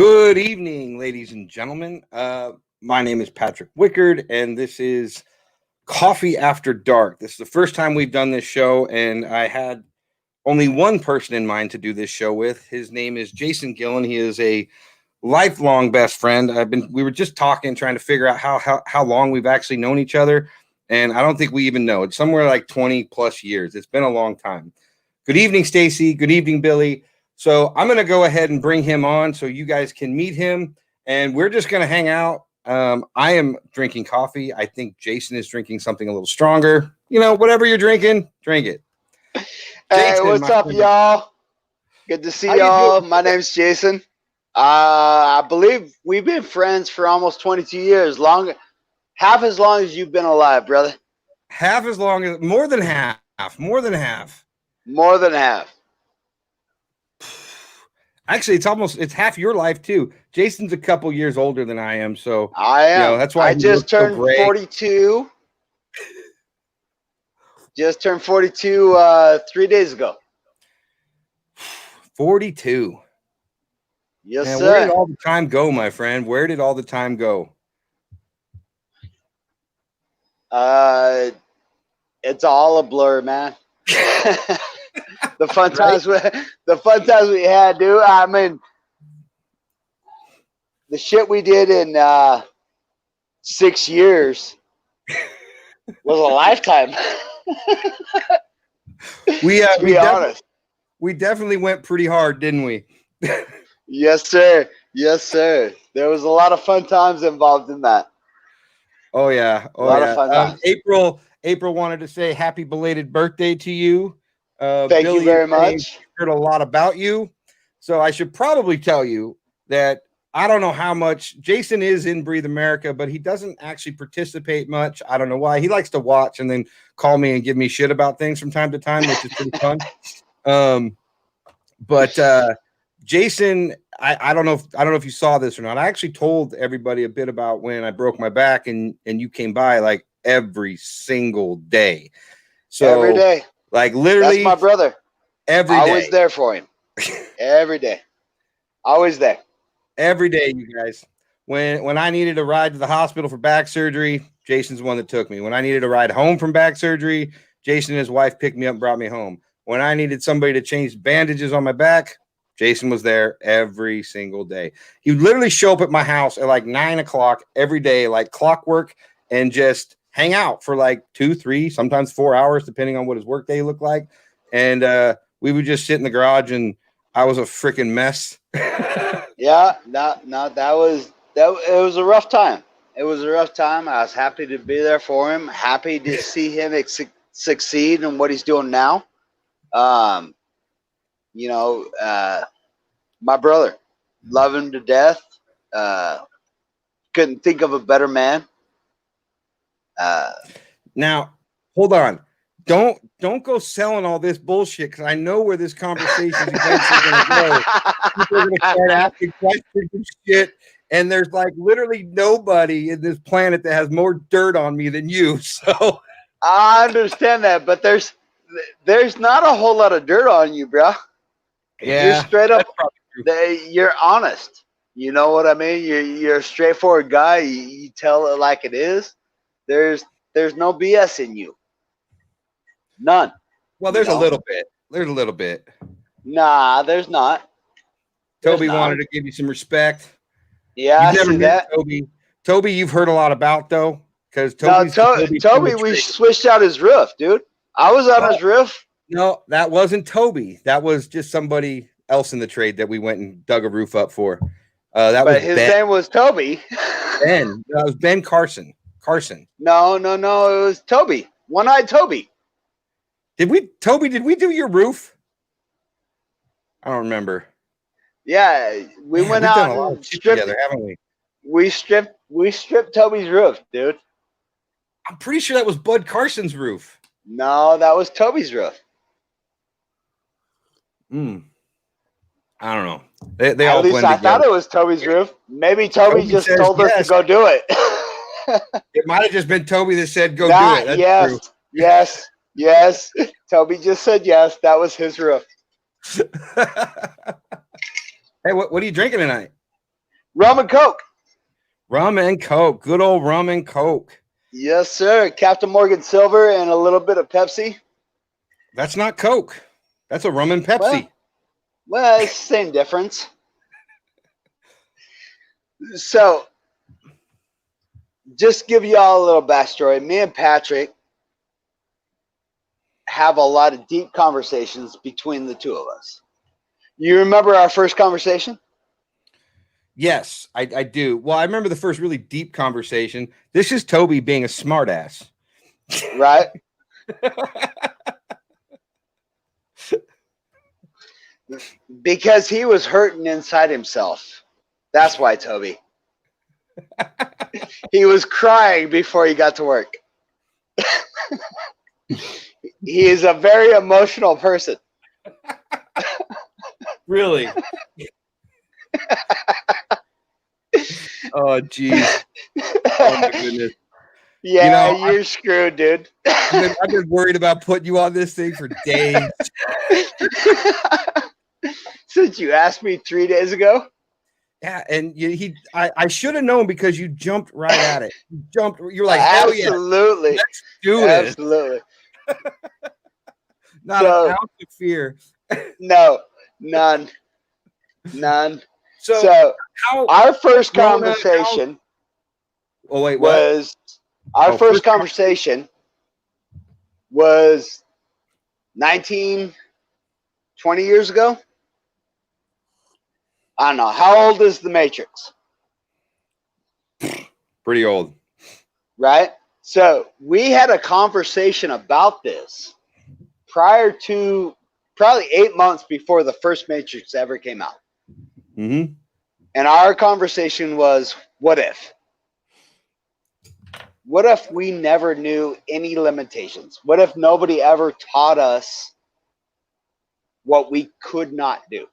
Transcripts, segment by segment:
Good evening, ladies and gentlemen. My name is Patrick Wickard, and this is Coffee After Dark. This is the first time we've done this show, and I had only one person in mind to do this show with. His name is Jason Gillen. He is a lifelong best friend. We were just talking, trying to figure out how long we've actually known each other, and I don't think we even know. It's somewhere like 20 plus years. It's been a long time. Good evening, Stacy. Good evening, Billy. So I'm going to go ahead and bring him on so you guys can meet him, and we're just going to hang out. I am drinking coffee. I think Jason is drinking something a little stronger. You know, whatever you're drinking, drink it. Hey, Jason, what's up, y'all? Good to see y'all. My name's Jason. I believe we've been friends for almost 22 years, half as long as you've been alive, brother. Half as long as, more than half. More than half. Actually, it's half your life too. Jason's a couple years older than I am, so I am. You know, that's why I just turned so 42. Just turned 42 3 days ago. 42. Yes, man, sir. Where did all the time go, my friend? Where did all the time go? It's all a blur, man. The fun times we had, dude. I mean, the shit we did in 6 years was a lifetime. We definitely went pretty hard, didn't we? Yes, sir. Yes, sir. There was a lot of fun times involved in that. Oh yeah. A lot of fun times. April wanted to say happy belated birthday to you. Thank Billy you very much. Heard a lot about you, so I should probably tell you that I don't know how much Jason is in Breathe America, but he doesn't actually participate much. I don't know why. He likes to watch and then call me and give me shit about things from time to time, which is pretty fun. But Jason, I don't know if you saw this or not. I actually told everybody a bit about when I broke my back and you came by like every single day. So every day. Like literally, that's my brother. Every day. I was there for him. Every day. Always there. Every day, you guys. When I needed a ride to the hospital for back surgery, Jason's the one that took me. When I needed a ride home from back surgery, Jason and his wife picked me up and brought me home. When I needed somebody to change bandages on my back, Jason was there every single day. He would literally show up at my house at like 9 o'clock every day, like clockwork, and just hang out for like 2, 3, sometimes 4 hours, depending on what his work day looked like. And we would just sit in the garage, and I was a freaking mess. Yeah, it was a rough time. It was a rough time. I was happy to be there for him. Happy to see him succeed in what he's doing now. My brother, love him to death. Couldn't think of a better man. Now, hold on. Don't go selling all this bullshit, because I know where this conversation is eventually going to go. People are going to start asking questions and shit, and there's like literally nobody in this planet that has more dirt on me than you. So I understand that, but there's not a whole lot of dirt on you, bro. Yeah, you're straight up. You're honest. You know what I mean? You're a straightforward guy. You tell it like it is. There's no BS in you. None. Well, there's a little bit. There's a little bit. Nah, there's not. Toby wanted to give you some respect. Yeah, I see that. Toby, you've heard a lot about though, because Toby, we switched out his roof, dude. I was on his roof. No, that wasn't Toby. That was just somebody else in the trade that we went and dug a roof up for. His name was Toby. Ben. That was Ben Carson. No. It was Toby. One-eyed Toby. Did we do your roof? I don't remember. Yeah, we went out and stripped together, haven't we? We stripped Toby's roof, dude. I'm pretty sure that was Bud Carson's roof. No, that was Toby's roof. I don't know. They all At least I thought it was Toby's roof. Maybe Toby just told us to go do it. It might have just been Toby that said go do it. That's true. Yes. Toby just said yes. That was his roof. Hey, what are you drinking tonight? Rum and Coke. Rum and Coke. Good old rum and Coke. Yes, sir. Captain Morgan Silver and a little bit of Pepsi. That's not Coke. That's a rum and Pepsi. Well, it's the same difference. So, just give y'all a little backstory. Me and Patrick have a lot of deep conversations between the two of us. You remember our first conversation? Yes, I do. Well, I remember the first really deep conversation. This is Toby being a smartass. Right? Because he was hurting inside himself. That's why, Toby. He was crying before he got to work. He is a very emotional person. Really? Oh, geez. Oh, my goodness. Yeah, you're screwed, dude. I've been worried about putting you on this thing for days. Since you asked me 3 days ago? Yeah, and I should have known because you jumped right at it. You're like, hell yeah. Absolutely. Let's do this. Absolutely. Not an ounce of fear. No, none. So our first conversation was 19, 20 years ago. I don't know. How old is The Matrix? Pretty old. Right? So we had a conversation about this prior to probably 8 months before the first Matrix ever came out. Mm-hmm. And our conversation was, what if? What if we never knew any limitations? What if nobody ever taught us what we could not do?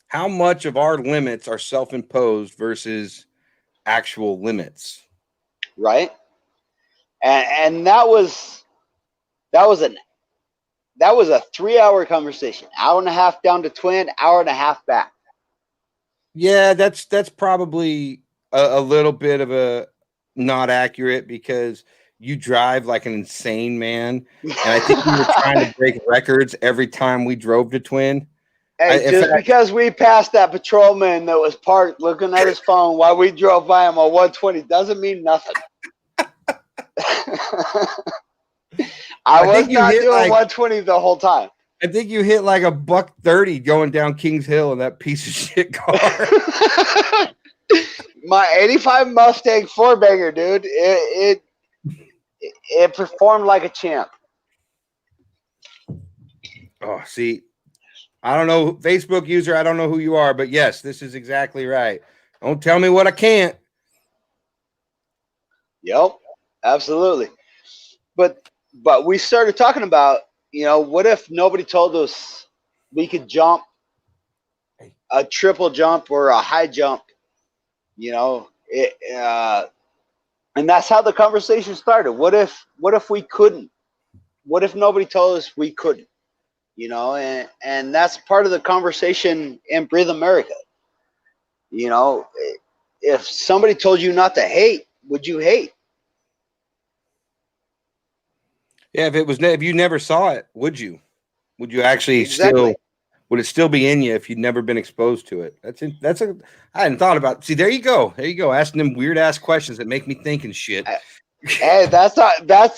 How much of our limits are self-imposed versus actual limits? Right? And that was a 3-hour conversation. Hour and a half down to Twin, hour and a half back. Yeah, that's probably a little bit of a not accurate because you drive like an insane man. And I think we were trying to break records every time we drove to Twin. Hey, because we passed that patrolman that was parked looking at his phone while we drove by him on 120 doesn't mean nothing. I was not doing 120 the whole time. I think you hit like $130 going down Kings Hill in that piece of shit car. My 85 Mustang 4-banger, dude. It performed like a champ. Oh, see, I don't know, Facebook user, I don't know who you are, but yes, this is exactly right. Don't tell me what I can't. Yep, absolutely. But we started talking about, what if nobody told us we could jump a triple jump or a high jump, and that's how the conversation started. What if we couldn't? What if nobody told us we couldn't? And that's part of the conversation in Breathe America. If somebody told you not to hate, would you hate? Yeah, if you never saw it, would you? Would you actually would it still be in you if you'd never been exposed to it? I hadn't thought about. See, there you go. Asking them weird ass questions that make me think and shit. Hey, that's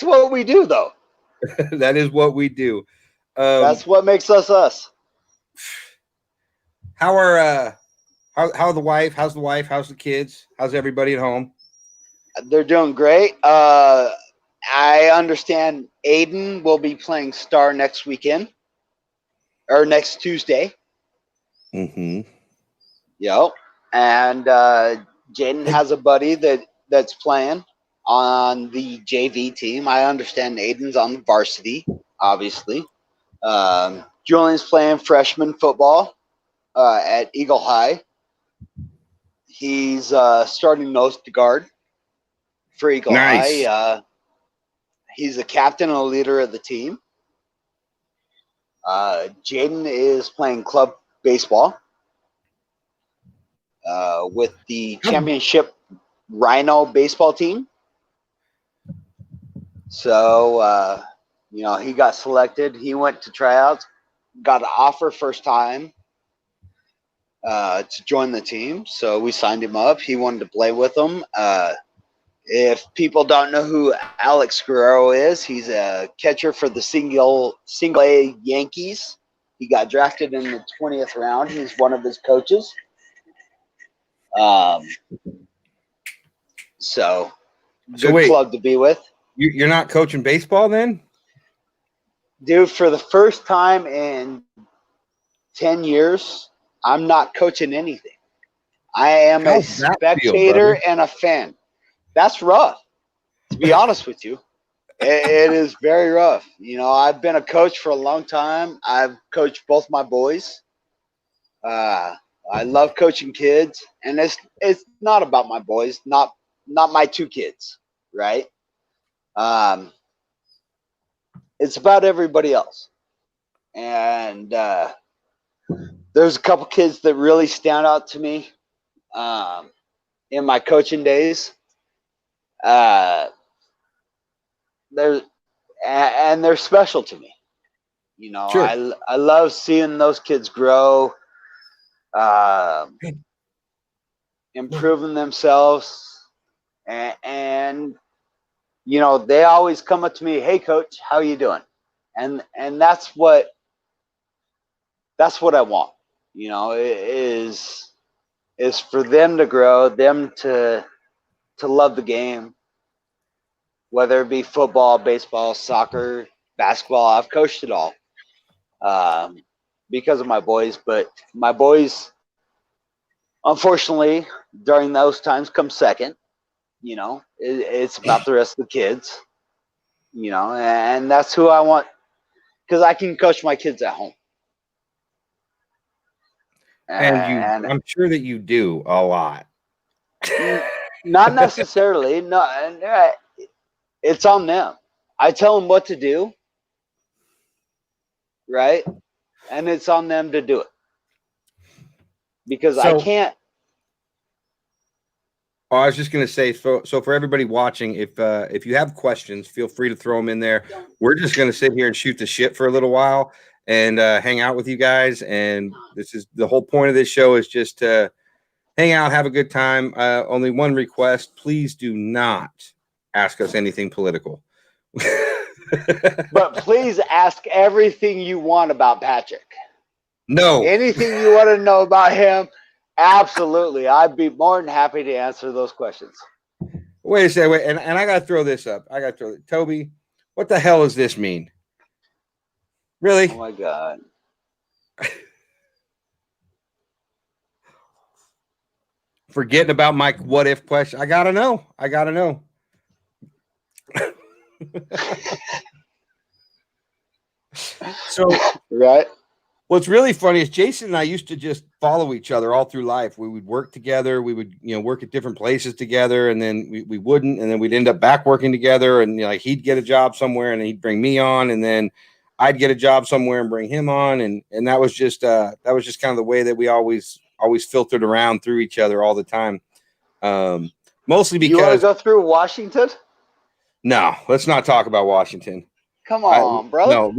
what we do though. That is what we do. That's what makes us us. How's the wife? How's the kids? How's everybody at home? They're doing great. I understand Aiden will be playing Star next weekend or next Tuesday. Mm-hmm. Yep. And Jaden has a buddy that's playing on the JV team. I understand Aiden's on the varsity, obviously. Julian's playing freshman football at Eagle High. He's starting nose to guard for Eagle High. He's a captain and a leader of the team. Jaden is playing club baseball. with the championship Rhino baseball team. So, he got selected. He went to tryouts, got an offer first time to join the team. So we signed him up. He wanted to play with them. If people don't know who Alex Guerrero is, he's a catcher for the single A Yankees. He got drafted in the 20th round. He's one of his coaches. So good wait, club to be with. You're not coaching baseball then? Dude, for the first time in 10 years, I'm not coaching anything. I am a spectator and a fan. That's rough, to be honest with you. It is very rough. I've been a coach for a long time. I've coached both my boys. I love coaching kids, and it's not about my boys, not my two kids, right? It's about everybody else. And there's a couple kids that really stand out to me in my coaching days. They're special to me. Sure. I love seeing those kids grow, improving themselves, and they always come up to me, "Hey, coach, how you doing?" And that's what I want. Is for them to grow, them to love the game, whether it be football, baseball, soccer, basketball. I've coached it all because of my boys. But my boys, unfortunately, during those times come second. It's about the rest of the kids, and that's who I want, because I can coach my kids at home. And I'm sure that you do a lot. Not necessarily. No, it's on them. I tell them what to do, right? And it's on them to do it, because I can't. Oh, I was just going to say, so for everybody watching, if you have questions, feel free to throw them in there. We're just going to sit here and shoot the shit for a little while and hang out with you guys. And this is the whole point of this show, is just to hang out, have a good time. Only one request: please do not ask us anything political. But please ask everything you want about Patrick. No. Anything you want to know about him. Absolutely. I'd be more than happy to answer those questions. Wait a second. And I got to throw this up. Toby, what the hell does this mean? Really? Oh, my God. Forgetting about my what if question. I got to know. So, right. What's really funny is Jason and I used to just follow each other all through life. We would work together. We would, work at different places together, and then we wouldn't, and then we'd end up back working together. And like he'd get a job somewhere, and he'd bring me on, and then I'd get a job somewhere and bring him on, and that was just kind of the way that we always filtered around through each other all the time. Mostly because you want to go through Washington. No, let's not talk about Washington. Come on, brother. No,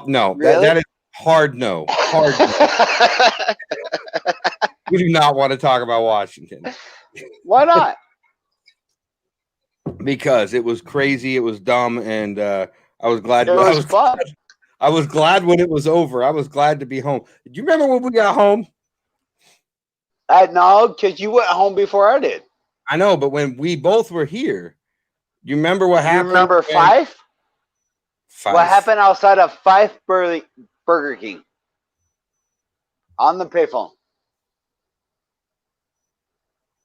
no, really? that is. Hard no. We do not want to talk about Washington. Why not? Because it was crazy, it was dumb, and I was glad. It was fun. I was glad when it was over. I was glad to be home. Do you remember when we got home? No, because you went home before I did. I know, but when we both were here, you remember what happened? You remember Fife? What happened outside of Fife Burger King? On the payphone.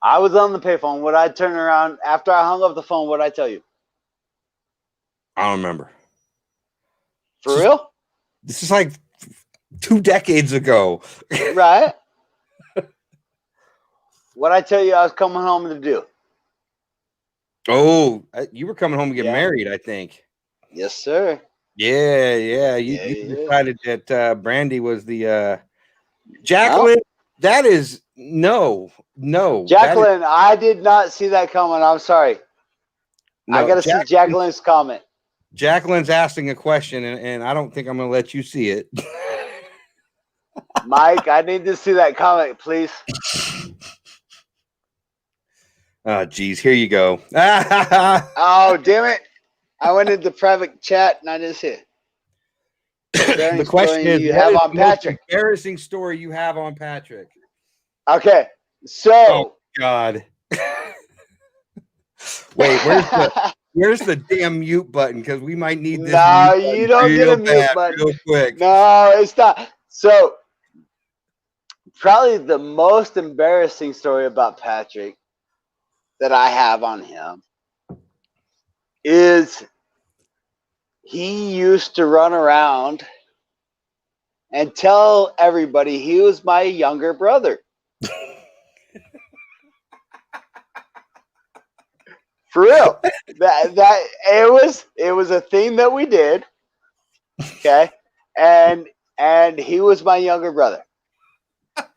I was on the payphone. Would I turn around after I hung up the phone? What I tell you? I don't remember. For real? This is like 2 decades ago. Right? What I tell you I was coming home to do? Oh, you were coming home to get married, I think. Yes, sir. Yeah. You decided that Brandy was the Jacqueline. That is no. Jacqueline, I did not see that comment. I'm sorry. I got to see Jacqueline's comment. Jacqueline's asking a question, and I don't think I'm going to let you see it. Mike, I need to see that comment, please. Oh, geez. Here you go. Oh, damn it. I went into private chat and I didn't see it. The question is, you have on Patrick. Embarrassing story you have on Patrick. Okay. So. Oh, God. Wait, where's the damn mute button? Because we might need this. No, you don't get a mute button. Real quick. No, it's not. So, probably the most embarrassing story about Patrick that I have on him is he used to run around and tell everybody he was my younger brother. For real. That it was a thing that we did. Okay. And he was my younger brother.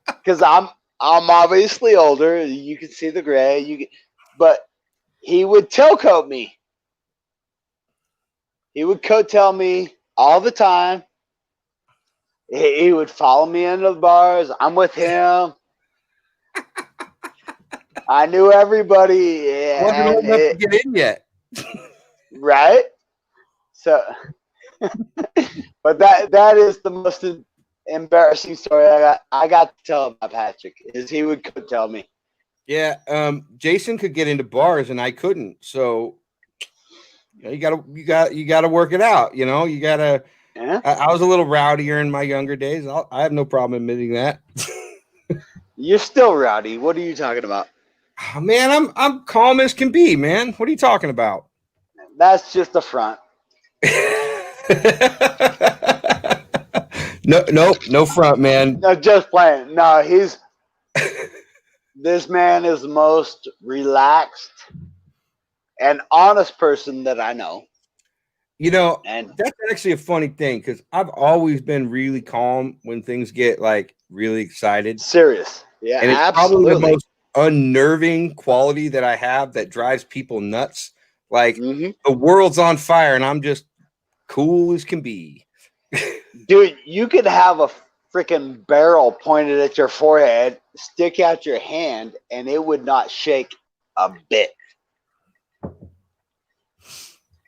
Because I'm obviously older. You can see the gray. But he would tailcoat me. He would coattail me all the time. He would follow me into the bars. I'm with him. I knew everybody. Wasn't old enough to get in yet. Right? So, but that is the most embarrassing story I got to tell about Patrick, is he would tell me. Yeah, Jason could get into bars and I couldn't. So you gotta work it out. You gotta. Yeah. I was a little rowdier in my younger days. I have no problem admitting that. You're still rowdy. What are you talking about? Oh, man, I'm calm as can be, man. What are you talking about? That's just a front. No front, man. No, just playing. No, this man is the most relaxed and honest person that I know. And that's actually a funny thing, because I've always been really calm when things get like really excited. Serious. Yeah, and it's absolutely. Probably the most unnerving quality that I have that drives people nuts. Like the world's on fire and I'm just cool as can be. Dude, you could have a freaking barrel pointed at your forehead, stick out your hand, and it would not shake a bit.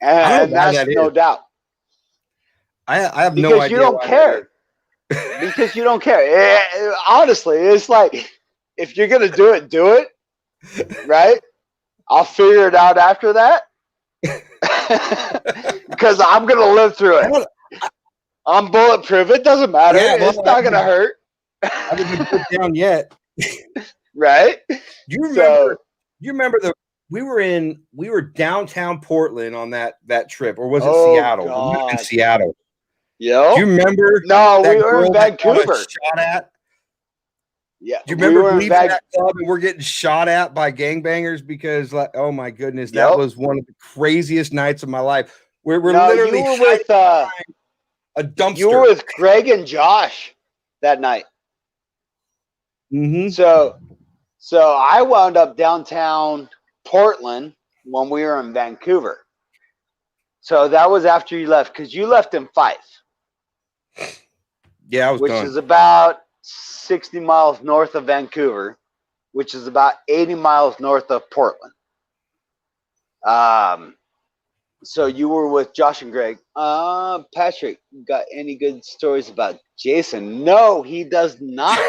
And that's no doubt. I have no idea. Because you don't care. Because you don't care. Honestly, it's like, if you're going to do it, right? I'll figure it out after that. Because I'm going to live through it. I'm bulletproof. It doesn't matter. Yeah, it's not going to hurt. I haven't been put down yet. Right? Do you remember we were downtown Portland on that trip, or was it Seattle? God. We were in Seattle. Yo. Do you remember? No, we were in Vancouver. Shot at? Yeah. Do you remember leaving that club and we're getting shot at by gangbangers because, like, oh my goodness, that was one of the craziest nights of my life. We're literally with a dumpster. You were with Greg and Josh that night. Mm-hmm. So I wound up downtown Portland when we were in Vancouver. So that was after you left, because you left in Fife. Yeah, I was which gone. is about 60 miles north of Vancouver, which is about 80 miles north of Portland. So you were with Josh and Greg. Patrick, got any good stories about Jason? No, he does not.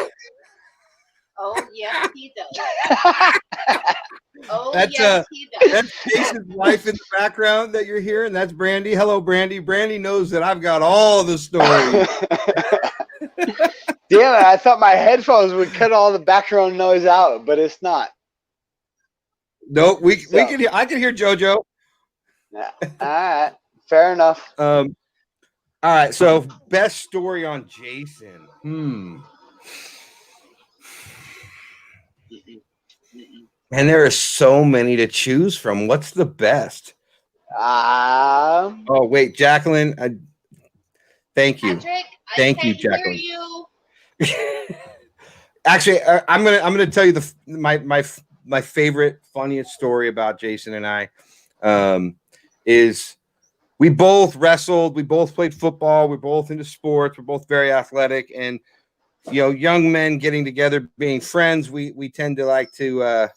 Oh, yes, he does. He does. That's Jason's wife in the background that you're hearing. That's Brandy. Hello, Brandy. Brandy knows that I've got all the stories. Damn it, I thought my headphones would cut all the background noise out, but it's not. No, we can hear. I can hear JoJo. Yeah. All right, fair enough. All right, so best story on Jason. And there are so many to choose from. What's the best? Oh wait, Jacqueline. Thank you. Patrick, thank you, Jacqueline. Hear you. Actually, I'm gonna tell you my favorite, funniest story about Jason and I is we both wrestled, we both played football, we're both into sports, we're both very athletic, and young men getting together, being friends, we tend to like to.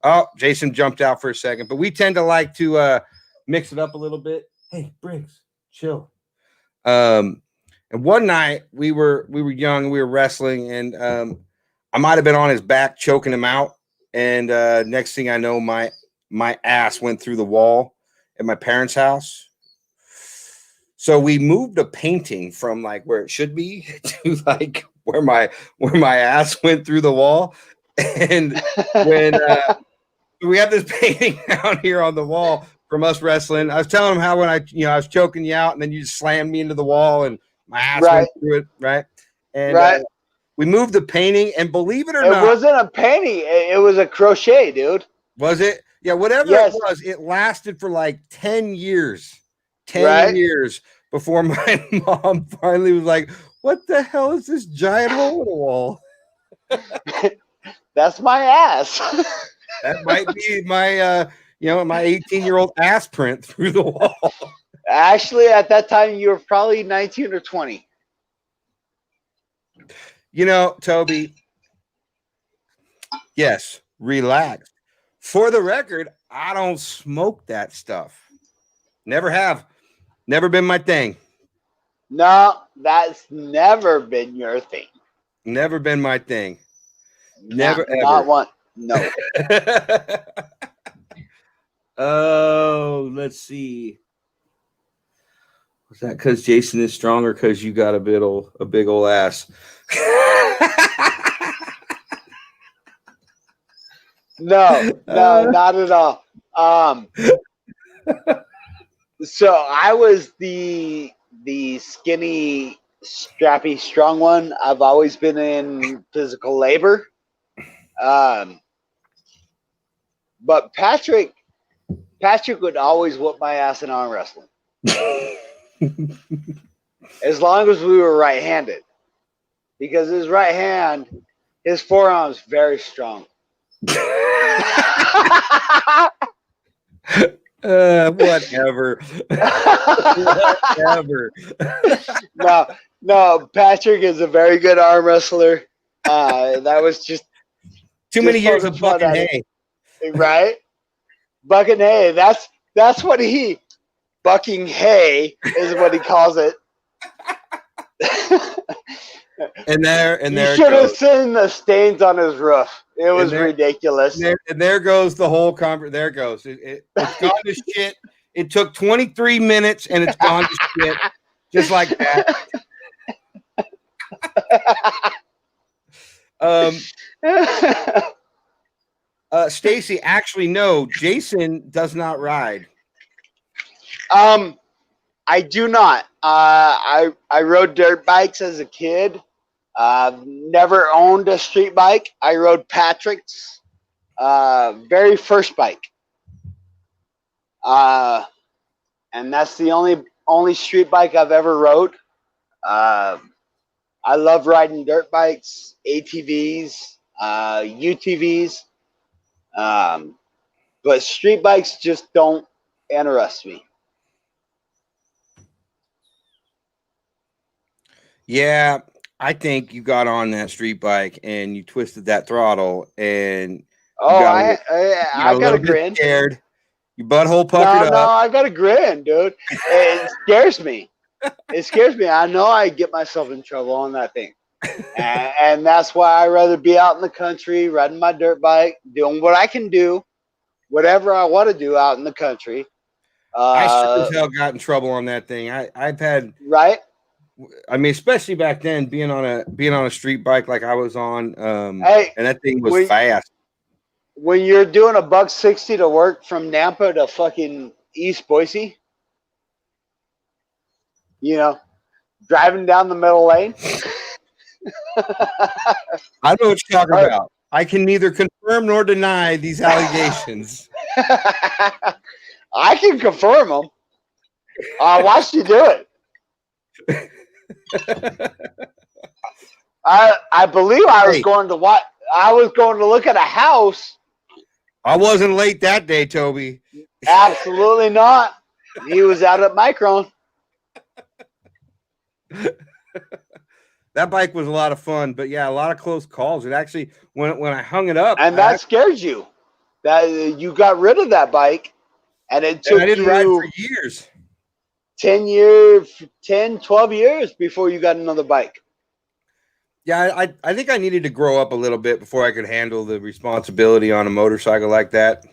Oh, Jason jumped out for a second, but we tend to like to mix it up a little bit. Hey, Briggs, chill. And one night we were young, we were wrestling, and I might have been on his back choking him out. And next thing I know, my ass went through the wall at my parents' house. So we moved a painting from like where it should be to like where my ass went through the wall. And when we have this painting down here on the wall from us wrestling, I was telling him how when I was choking you out, and then you just slammed me into the wall, and my ass went through it, right? And we moved the painting, and believe it or not, it wasn't a painting; it was a crochet, dude. Was it? Yeah, whatever it was, it lasted for like 10 years. 10 years before my mom finally was like, "What the hell is this giant hole in the wall?" That's my ass. That might be my my 18-year-old ass print through the wall. Actually, at that time, you were probably 19 or 20. Toby, yes, relax. For the record, I don't smoke that stuff. Never have. Never been my thing. No, that's never been your thing. Never been my thing. Never ever. Not one. No. Oh, let's see. Was that because Jason is stronger because you got a big old ass? No, not at all. So I was the skinny, strappy, strong one. I've always been in physical labor. But Patrick would always whoop my ass in arm wrestling. As long as we were right-handed. Because his right hand, his forearm's very strong. Whatever. Whatever. No, Patrick is a very good arm wrestler. That was just too many years of bucking hay. Right? Bucking hay. That's what bucking hay is what he calls it. and there you should have seen the stains on his roof. It was ridiculous. And there goes the whole conference. There it goes. It's gone to shit. It took 23 minutes and it's gone to shit. Just like that. Stacy, actually, no. Jason does not ride. I do not. I rode dirt bikes as a kid. Never owned a street bike. I rode Patrick's very first bike. And that's the only street bike I've ever rode. I love riding dirt bikes, ATVs, UTVs. But street bikes just don't interest me. Yeah, I think you got on that street bike and you twisted that throttle and I got a grin. Scared. Your butthole puckered up. No, I got a grin, dude. It scares me. It scares me. I know I get myself in trouble on that thing. And that's why I'd rather be out in the country, riding my dirt bike, doing what I can do, whatever I want to do out in the country. I sure as hell got in trouble on that thing. I've had I mean, especially back then, being on a street bike like I was on, and that thing was fast. When you're doing $160 to work from Nampa to fucking East Boise, driving down the middle lane. I know what you're talking about. I can neither confirm nor deny these allegations. I can confirm them. I watched you do it. I believe I was going to watch. I was going to look at a house. I wasn't late that day, Toby. Absolutely not. He was out at Micron. That bike was a lot of fun, but yeah, a lot of close calls. It actually, when I hung it up, And that scared you. That you got rid of that bike, and it took I didn't you ride for years. 10, 12 years before you got another bike. Yeah, I think I needed to grow up a little bit before I could handle the responsibility on a motorcycle like that.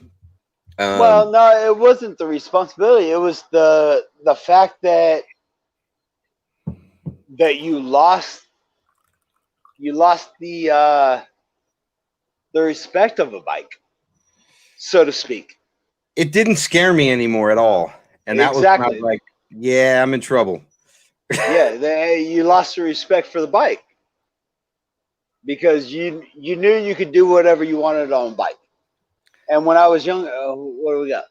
Well, no, it wasn't the responsibility. It was the fact that you lost the respect of a bike, so to speak. It didn't scare me anymore at all, and that was when I was like, yeah, I'm in trouble. Yeah, you lost the respect for the bike because you knew you could do whatever you wanted on a bike. And when I was young, what do we got?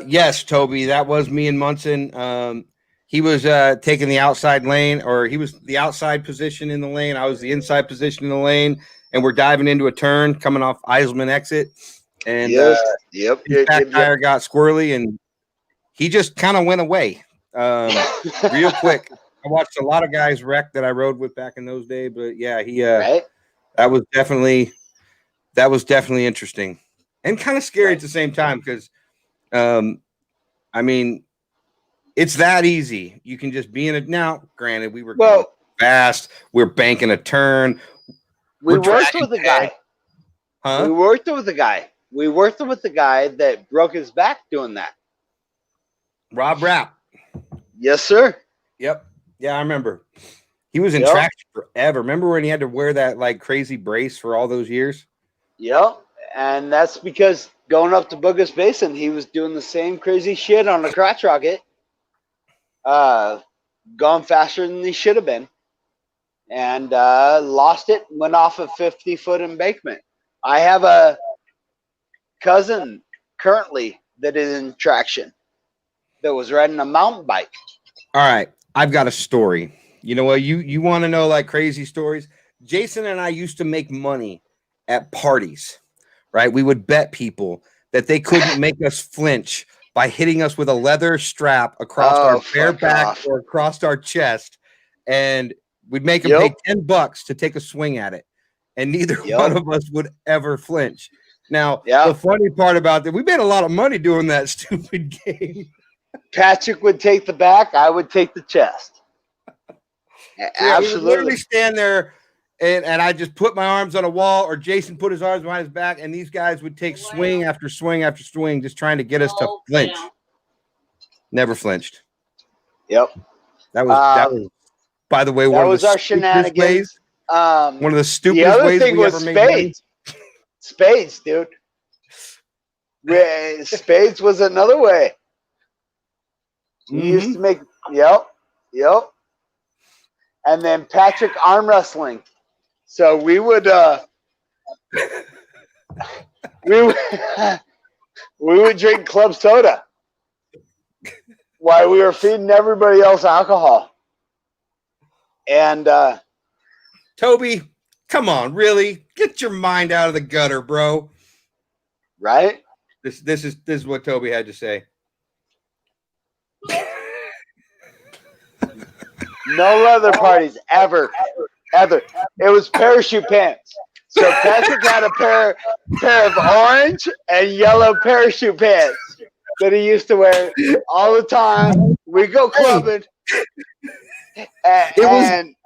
Yes, Toby, that was me and Munson. He was taking the outside lane, or he was the outside position in the lane. I was the inside position in the lane, and we're diving into a turn coming off Eiselman exit. And his back tire got squirrely, and he just kind of went away real quick. I watched a lot of guys wreck that I rode with back in those days, but yeah, that was definitely interesting and kind of scary at the same time because, I mean, it's that easy. You can just be in it. Now, granted, we were going fast. We're banking a turn. We worked with a guy. Huh? We worked with a guy. We worked with the guy that broke his back doing that. Rob Rapp. Yes, sir. Yep. Yeah, I remember. He was in traction forever. Remember when he had to wear that like crazy brace for all those years? Yep. And that's because going up to Boogus Basin, he was doing the same crazy shit on the crotch rocket. Gone faster than he should have been. And lost it, went off a 50-foot embankment. I have a cousin currently that is in traction that was riding a mountain bike. All right. I've got a story. You know what? You want to know like crazy stories? Jason and I used to make money at parties, right? We would bet people that they couldn't make us flinch by hitting us with a leather strap across our bare back or across our chest. And we'd make them pay $10 to take a swing at it. And neither one of us would ever flinch. Now, the funny part about that, we made a lot of money doing that stupid game. Patrick would take the back. I would take the chest. Absolutely. We would literally stand there, and I just put my arms on a wall, or Jason put his arms behind his back, and these guys would take swing after swing after swing, just trying to get us to flinch. Never flinched. Yep. That was, by the way, one of our shenanigans. Ways. One of the stupidest ways we ever made money. Spades, dude. Spades was another way. We used to make, yep. And then Patrick arm wrestling. So we would, we would drink club soda while we were feeding everybody else alcohol. And Toby, come on, really? Get your mind out of the gutter, bro. Right? This is what Toby had to say. No leather parties ever. It was parachute pants. So Patrick had a pair of orange and yellow parachute pants that he used to wear all the time. We go clubbing. It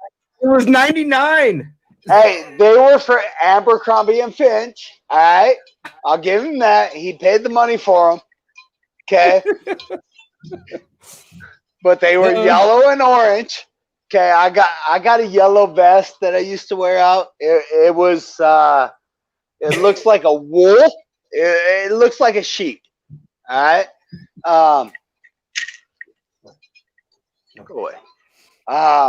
was 99. Hey, they were for Abercrombie and Finch. All right, I'll give him that. He paid the money for them. Okay, but they were yellow and orange. Okay, I got a yellow vest that I used to wear out. It was it looks like a wool. It looks like a sheep. All right. Go away.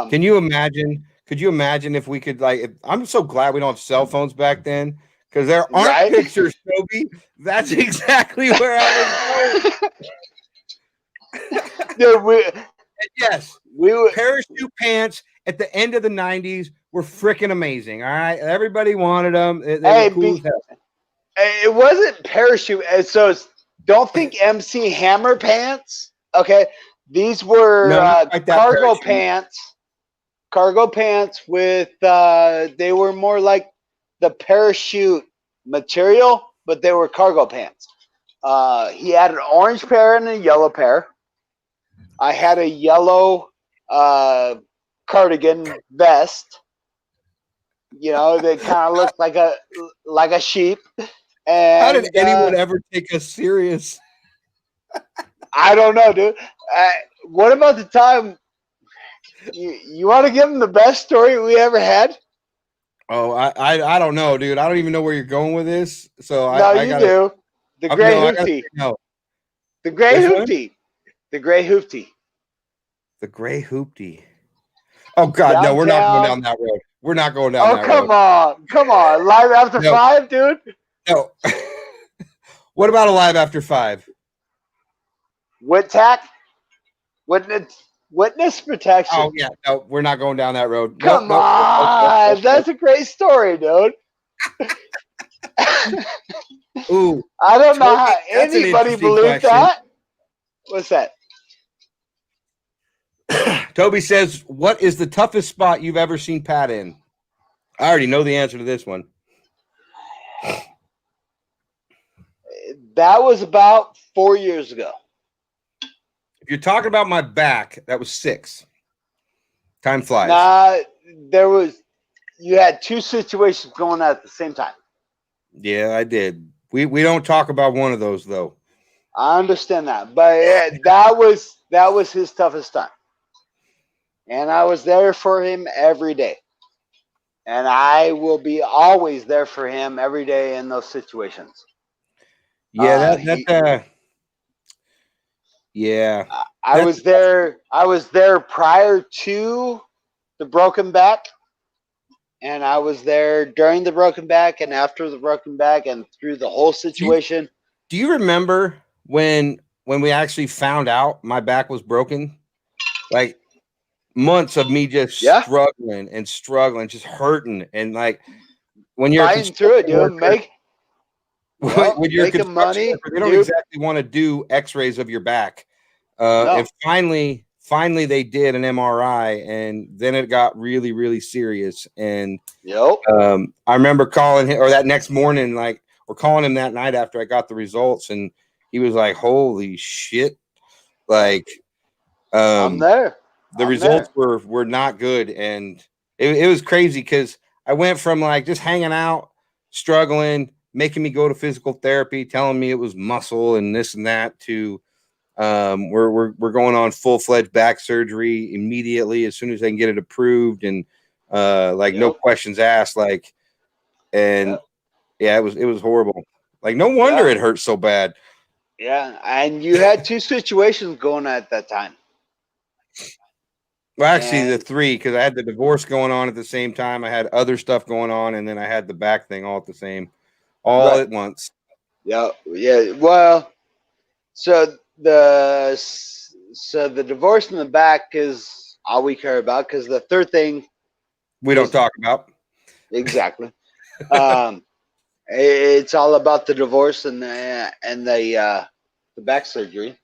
Can you imagine? Could you imagine if we could I'm so glad we don't have cell phones back then because there aren't pictures, Toby. That's exactly where I was going. Dude, yes, we were parachute pants at the end of the 90s were freaking amazing. All right. Everybody wanted them. They Hey, were cool as hell. it wasn't parachute. So don't think MC Hammer pants. Okay, these were No, not quite that cargo parachute. pants. Cargo pants with they were more like the parachute material, but they were cargo pants. He had an orange pair and a yellow pair. I had a yellow cardigan vest. You know, they kind of looked like a sheep. And How did anyone ever take us serious? I don't know, dude. What about the time? You want to give them the best story we ever had? Oh, I don't know, dude. I don't even know where you're going with this. So No, I you gotta, do. The gray no, I gotta hoopty. no. The gray Which one? hoopty. The gray hoopty. The gray hoopty. Oh God, no, we're not going Downtown. down that road. We're not going down that Come road. on, come on. Live after No. 5, dude. No. What about Alive After 5? Wit-tack. Witness protection. Oh yeah, no, we're not going down that road. Come Nope, on, nope. that's a great story, dude. Ooh, I don't know how that's an anybody interesting believed question. that. What's that? Toby says, "What is the toughest spot you've ever seen Pat in?" I already know the answer to this one. That was about 4 years ago. If you're talking about my back, that was 6. Time flies. Nah, you had 2 situations going on at the same time. Yeah, I did. We don't talk about one of those though. I understand that, but yeah, that was his toughest time, and I was there for him every day, and I will be always there for him every day in those situations. Yeah, I was there. I was there prior to the broken back, and I was there during the broken back and after the broken back and through the whole situation. Do you remember when we actually found out my back was broken? Like months of me just struggling, just hurting, and like when you're fighting through it, dude. when you're making money, worker, they don't exactly want to do X-rays of your back. And finally they did an MRI, and then it got really, really serious. And I remember calling him, or that next morning, like, or calling him that night after I got the results, and he was like, "Holy shit!" Like, I'm there. The results were not good, and it was crazy because I went from like just hanging out, struggling, making me go to physical therapy, telling me it was muscle and this and that, to we're going on full-fledged back surgery immediately as soon as they can get it approved, and no questions asked, like, and it was horrible. Like, no wonder it hurt so bad. Yeah, and you had 2 situations going at that time. Well, actually, the 3, because I had the divorce going on at the same time. I had other stuff going on, and then I had the back thing all at once. Yeah. Well, so the divorce in the back is all we care about, because the third thing we don't talk about. Exactly. It's all about the divorce and the back surgery,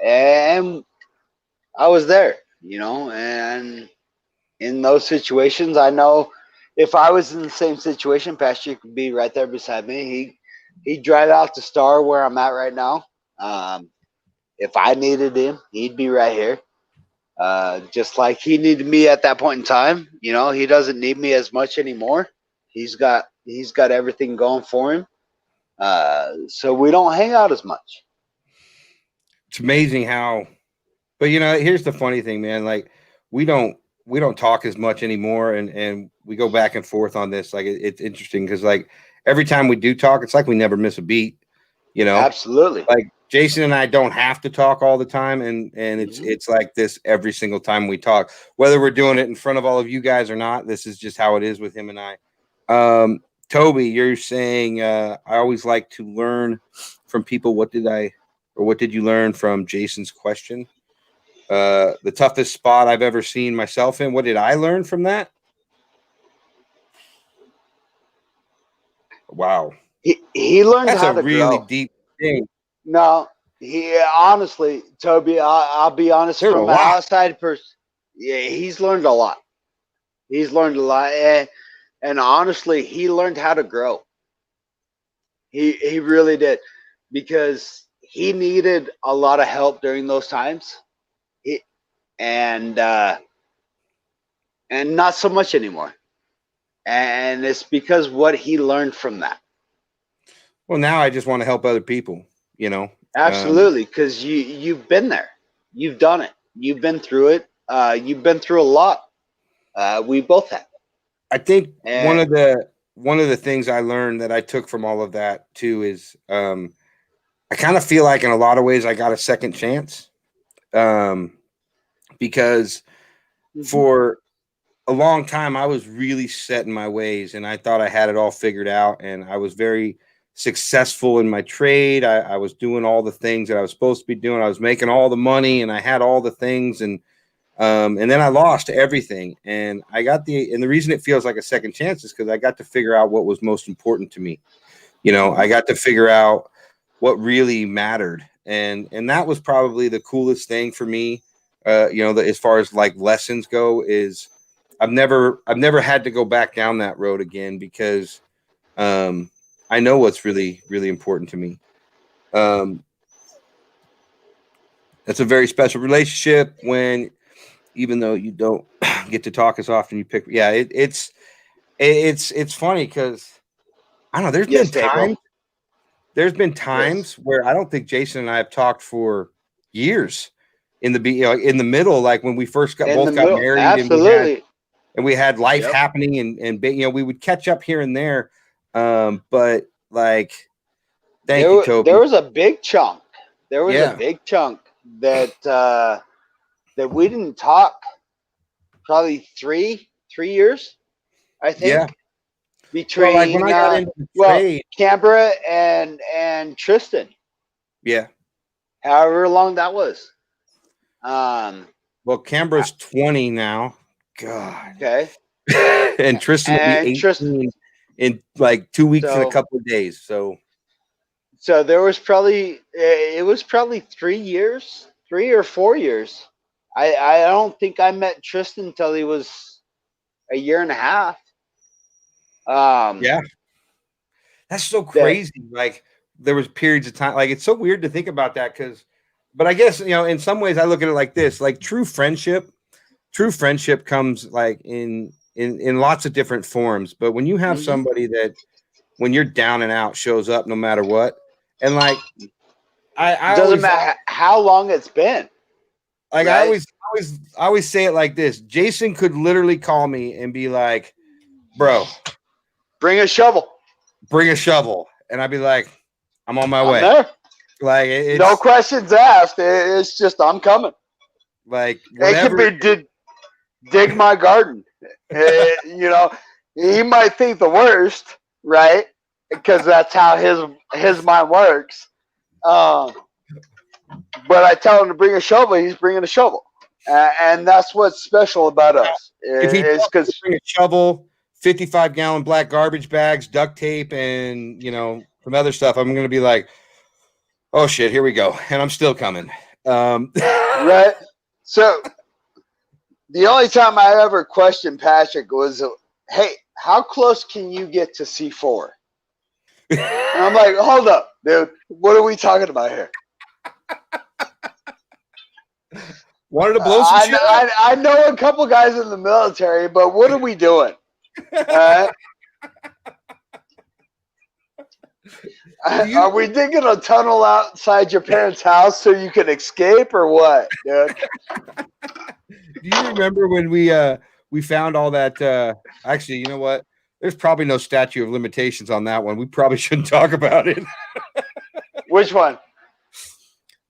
and I was there, and in those situations, I know if I was in the same situation, Patrick would be right there beside me. He'd drive out to Star, where I'm at right now. If I needed him, he'd be right here. Just like he needed me at that point in time. He doesn't need me as much anymore. He's got everything going for him. So we don't hang out as much. It's amazing how, but here's the funny thing, man. Like, we don't talk as much anymore, and we go back and forth on this. Like, it's interesting because, like, every time we do talk, it's like we never miss a beat. Absolutely. Like, Jason and I don't have to talk all the time, and it's like this every single time we talk, whether we're doing it in front of all of you guys or not. This is just how it is with him and I. Toby, you're saying I always like to learn from people. What did you learn from Jason's question? the toughest spot I've ever seen myself in. What did I learn from that? Wow. He learned That's how a to really grow. deep thing. No, he honestly, Toby, I'll be honest, There's a from an lot. outside person, yeah, he's learned a lot. He's learned a lot, and honestly, he learned how to grow. He really did, because he needed a lot of help during those times, he, and not so much anymore. And it's because what he learned from that. Well, now I just want to help other people, you know. Absolutely, because you've been there, you've done it, you've been through it, you've been through a lot. We both have. I think And one of the things I learned that I took from all of that too is I kind of feel like in a lot of ways I got a second chance, because for a long time I was really set in my ways and I thought I had it all figured out, and I was very successful in my trade. I was doing all the things that I was supposed to be doing. I was making all the money and I had all the things, and then I lost everything. And the reason it feels like a second chance is because I got to figure out what was most important to me. You know, I got to figure out what really mattered. And that was probably the coolest thing for me. As far as like lessons go, is I've never had to go back down that road again, because I know what's really, really important to me. It's a very special relationship when, even though you don't get to talk as often, you pick. Yeah, it's funny because I don't know. yes, April. There's been Yes. times where I don't think Jason and I have talked for years. In the middle, like when we first In the both got middle, married, absolutely. and we had life Yep. happening, and we would catch up here and there. But like, thank you, There Toby. was a big chunk. There was a Yeah, big chunk that that we didn't talk. Probably three years, I yeah. think, Well, like when between I got into the well, trade, Canberra and Tristan. yeah. However long that was. Well, Canberra's 20 now. God. Okay. And Tristan will be And Tristan. 18 in like 2 weeks and a So couple of days. So there was probably, it was probably 3 years, 3 or 4 years. I don't think I met Tristan until he was a year and a half. yeah, that's so That crazy. Like there was periods of time. Like it's so weird to think about that, but I guess in some ways I look at it like this: like true friendship. True friendship comes like in lots of different forms. But when you have mhm. somebody that, when you're down and out, shows up no matter what, and like I Doesn't always matter how long it's been, like right? I always say it like this: Jason could literally call me and be like, "Bro, Bring a shovel. bring a shovel," and I'd be like, "I'm on my I'm way." there. Like No it's questions asked. It's just I'm coming. like It could whatever. be dig my garden. You know, he might think the worst, right? Because that's how his mind works. Um, but I tell him to bring a shovel. He's bringing a shovel, and that's what's special about us. If he It's tells me to because bring a shovel, 55-gallon black garbage bags, duct tape, and some other stuff, I'm going to be like, "Oh shit, here we go," and I'm still coming. right. So the only time I ever questioned Patrick was, "Hey, how close can you get to C4?" And I'm like, "Hold up, dude. What are we talking about here?" Wanted to blow some shit up. I know a couple guys in the military, but what are we doing? Are we digging a tunnel outside your parents' house so you can escape, or what, dude? Do you remember when we found all that? Actually, you know what? There's probably no statute of limitations on that one. We probably shouldn't talk about it. Which one?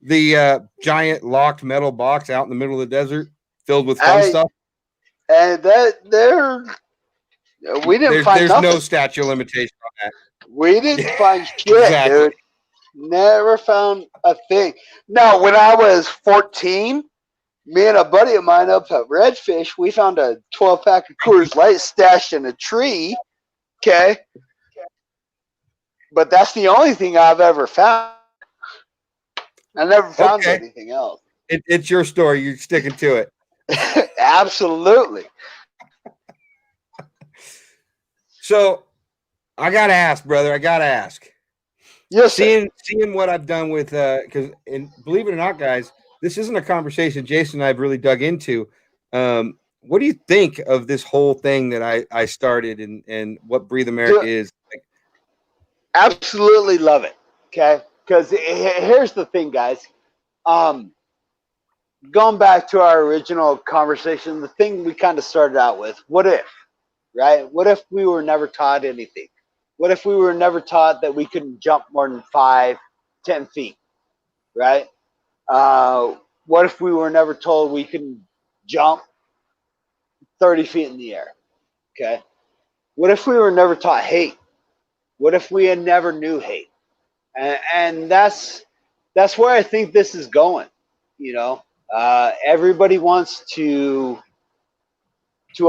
The giant locked metal box out in the middle of the desert filled with fun stuff. And we didn't find There's nothing. no statute of limitation on that. We didn't find shit, Exactly. dude. Never found a thing. No, when I was 14, Me and a buddy of mine up at Redfish, we found a 12-pack of Coors Light stashed in a tree. Okay, but that's the only thing I've ever found. I never found Okay, anything else. it's your story. You're sticking to it. Absolutely. So I gotta ask, brother. I gotta ask. Yes, sir. Seeing what I've done with because and believe it or not, guys, this isn't a conversation Jason and I've really dug into. What do you think of this whole thing that I started and what Breathe America Do, is? Like, absolutely love it. Okay, because here's the thing, guys. Um, Going back to our original conversation, the thing we kind of started out with: what if, right? What if we were never taught anything? What if we were never taught that we couldn't jump more than 5, 10 feet, right? Uh, what if we were never told we couldn't jump 30 feet in the air? Okay. What if we were never taught hate? What if we had never knew hate? And that's where I think this is going. You know, everybody wants to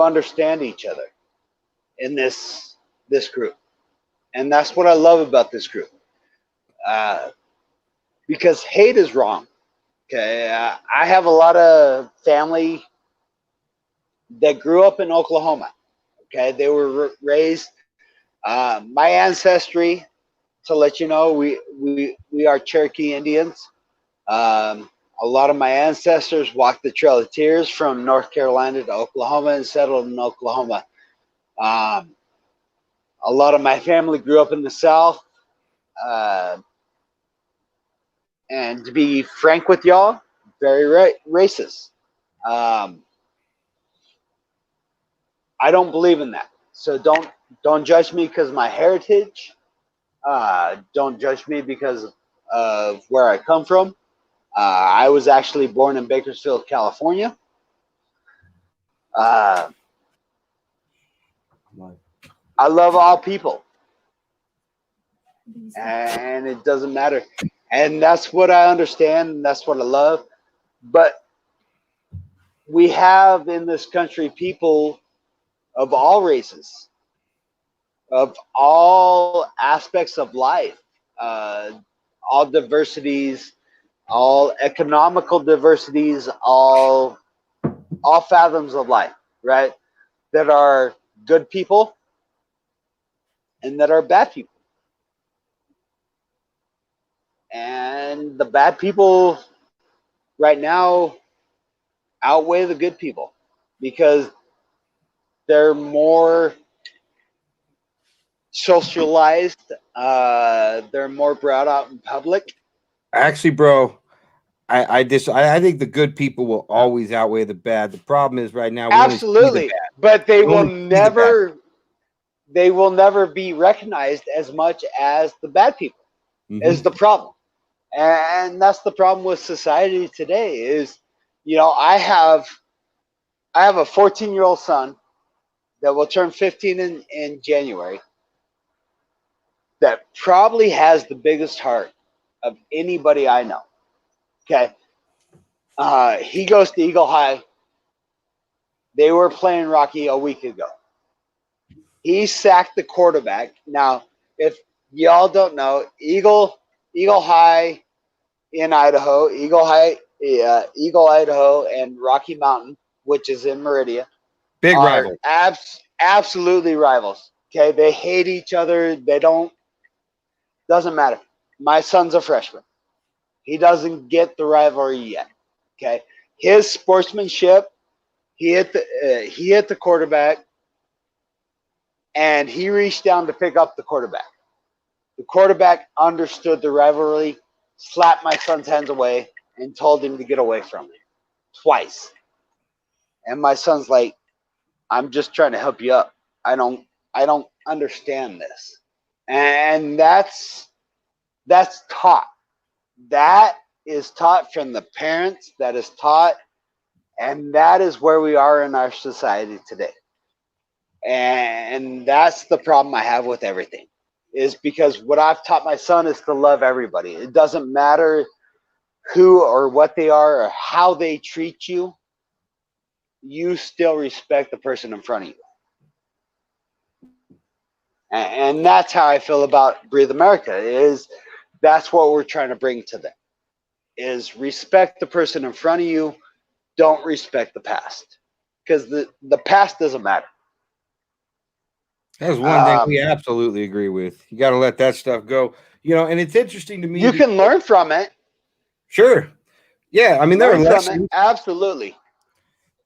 understand each other in this group, and that's what I love about this group. Uh, because hate is wrong. Okay, I have a lot of family that grew up in Oklahoma. Okay, they were raised. My ancestry, to let you know, we are Cherokee Indians. A lot of my ancestors walked the Trail of Tears from North Carolina to Oklahoma and settled in Oklahoma. Um, a lot of my family grew up in the South. Uh, and to be frank with y'all, very racist. Um, I don't believe in that. So don't judge me because of my heritage. Don't judge me because of where I come from. I was actually born in Bakersfield, California. Uh, I love all people, and it doesn't matter. And that's what I understand, and that's what I love. But we have in this country people of all races, of all aspects of life, uh, all diversities, all economical diversities, all fathoms of life, right? That are good people and that are bad people. And the bad people right now outweigh the good people because they're more socialized, they're more brought out in public. actually, bro, I think the good people will always outweigh the bad. The problem is right now we only see the Absolutely, bad. but We only see the bad. they will never be recognized as much as the bad people Mm-hmm. is the problem. And that's the problem with society today is, you know, I have a 14-year-old son that will turn 15 in January that probably has the biggest heart of anybody I know. Okay. He goes to Eagle High. They were playing Rocky a week ago. He sacked the quarterback. Now, if y'all don't know, Eagle High in Idaho, Eagle, Idaho, and Rocky Mountain, which is in Meridian, Big are rival. absolutely rivals. Okay, they hate each other. They don't. Doesn't matter. My son's a freshman. He doesn't get the rivalry yet. Okay, his sportsmanship. He hit the quarterback, and he reached down to pick up the quarterback. The quarterback understood the rivalry, slapped my son's hands away, and told him to get away from him twice. And my son's like, "I'm just trying to help you up. I don't I don't understand this." And that's taught. That is taught from the parents, that is taught, and that is where we are in our society today. And that's the problem I have with everything. Is because what I've taught my son is to love everybody. It doesn't matter who or what they are or how they treat you, you still respect the person in front of you. And that's how I feel about Breathe America. Is that's what we're trying to bring to them. Is respect the person in front of you. Don't respect the past, because the past doesn't matter. That's one thing we absolutely agree with. You got to let that stuff go. And it's interesting to me. You can learn from it. Sure. Yeah. I mean, there are lessons. Absolutely.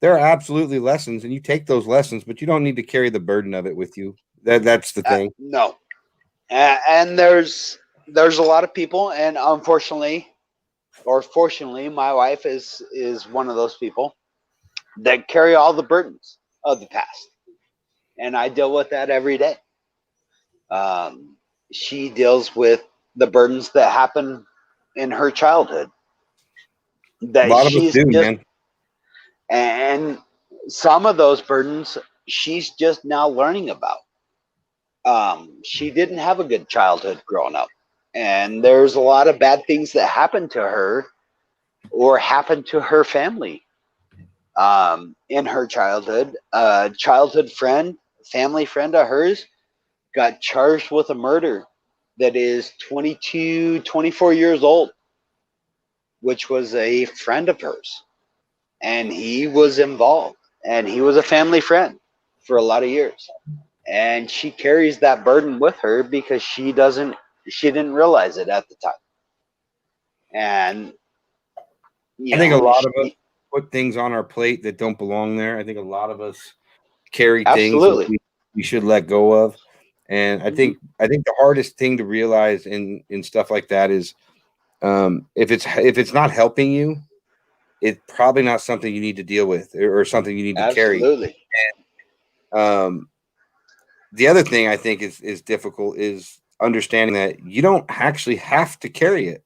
There are absolutely lessons, and you take those lessons, but you don't need to carry the burden of it with you. That's the thing. No. And there's a lot of people, and unfortunately, or fortunately, my wife is one of those people that carry all the burdens of the past, and I deal with that every day. She deals with the burdens that happen in her childhood. That a lot of us do, man. And some of those burdens she's just now learning about. She didn't have a good childhood growing up, and there's a lot of bad things that happened to her or happened to her family in her childhood. A childhood friend, family friend of hers, got charged with a murder that is 22, 24 years old, which was a friend of hers. And he was involved, and he was a family friend for a lot of years. And she carries that burden with her because she didn't realize it at the time. And I think a lot of us put things on our plate that don't belong there. I think a lot of us carry things that we should let go of. And I think the hardest thing to realize in stuff like that is if it's not helping you, it's probably not something you need to deal with or something you need to carry. Absolutely. And the other thing I think is difficult is understanding that you don't actually have to carry it.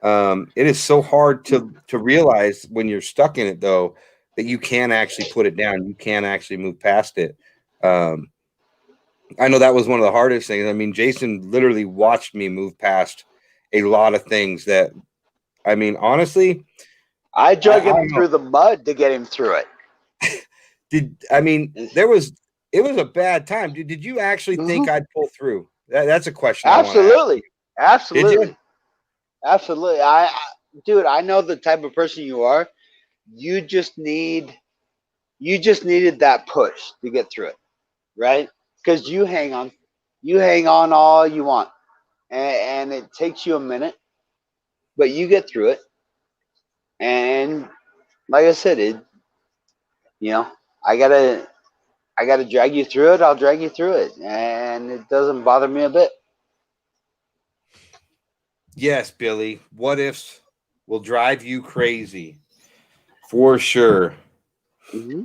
It is so hard to realize when you're stuck in it, though, that you can actually put it down. You can actually move past it. I know that was one of the hardest things. I mean, Jason literally watched me move past a lot of things that, I mean, honestly, I drug him through the mud to get him through it. It was a bad time. Did you actually think I'd pull through? That's a question. Absolutely. Did you? Absolutely. Dude, I know the type of person you are. You just needed that push to get through it, right? Because you hang on all you want, and it takes you a minute, but you get through it. And like I said, I gotta drag you through it. I'll drag you through it, and it doesn't bother me a bit. Yes, Billy. What ifs will drive you crazy, for sure. Mm-hmm.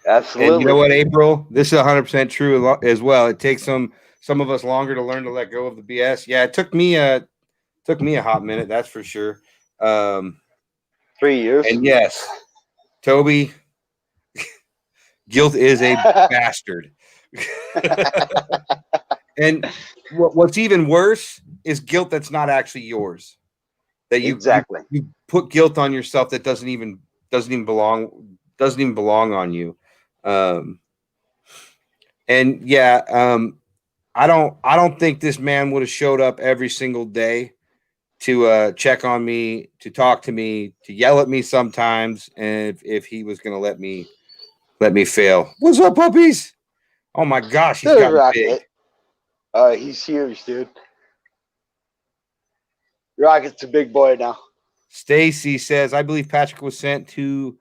Absolutely. And you know what, April? This is 100% true as well. It takes some of us longer to learn to let go of the BS. Yeah, it took me a hot minute, that's for sure. 3 years. And yes, Toby, guilt is a bastard. And what's even worse is guilt that's not actually yours. That you put guilt on yourself that doesn't even belong on you. And yeah, I don't think this man would have showed up every single day to check on me, to talk to me, to yell at me sometimes, and if he was going to let me fail. What's up, puppies? Oh my gosh, he's got big. He's huge, dude. Rocket's a big boy now. Stacy says, I believe Patrick was sent to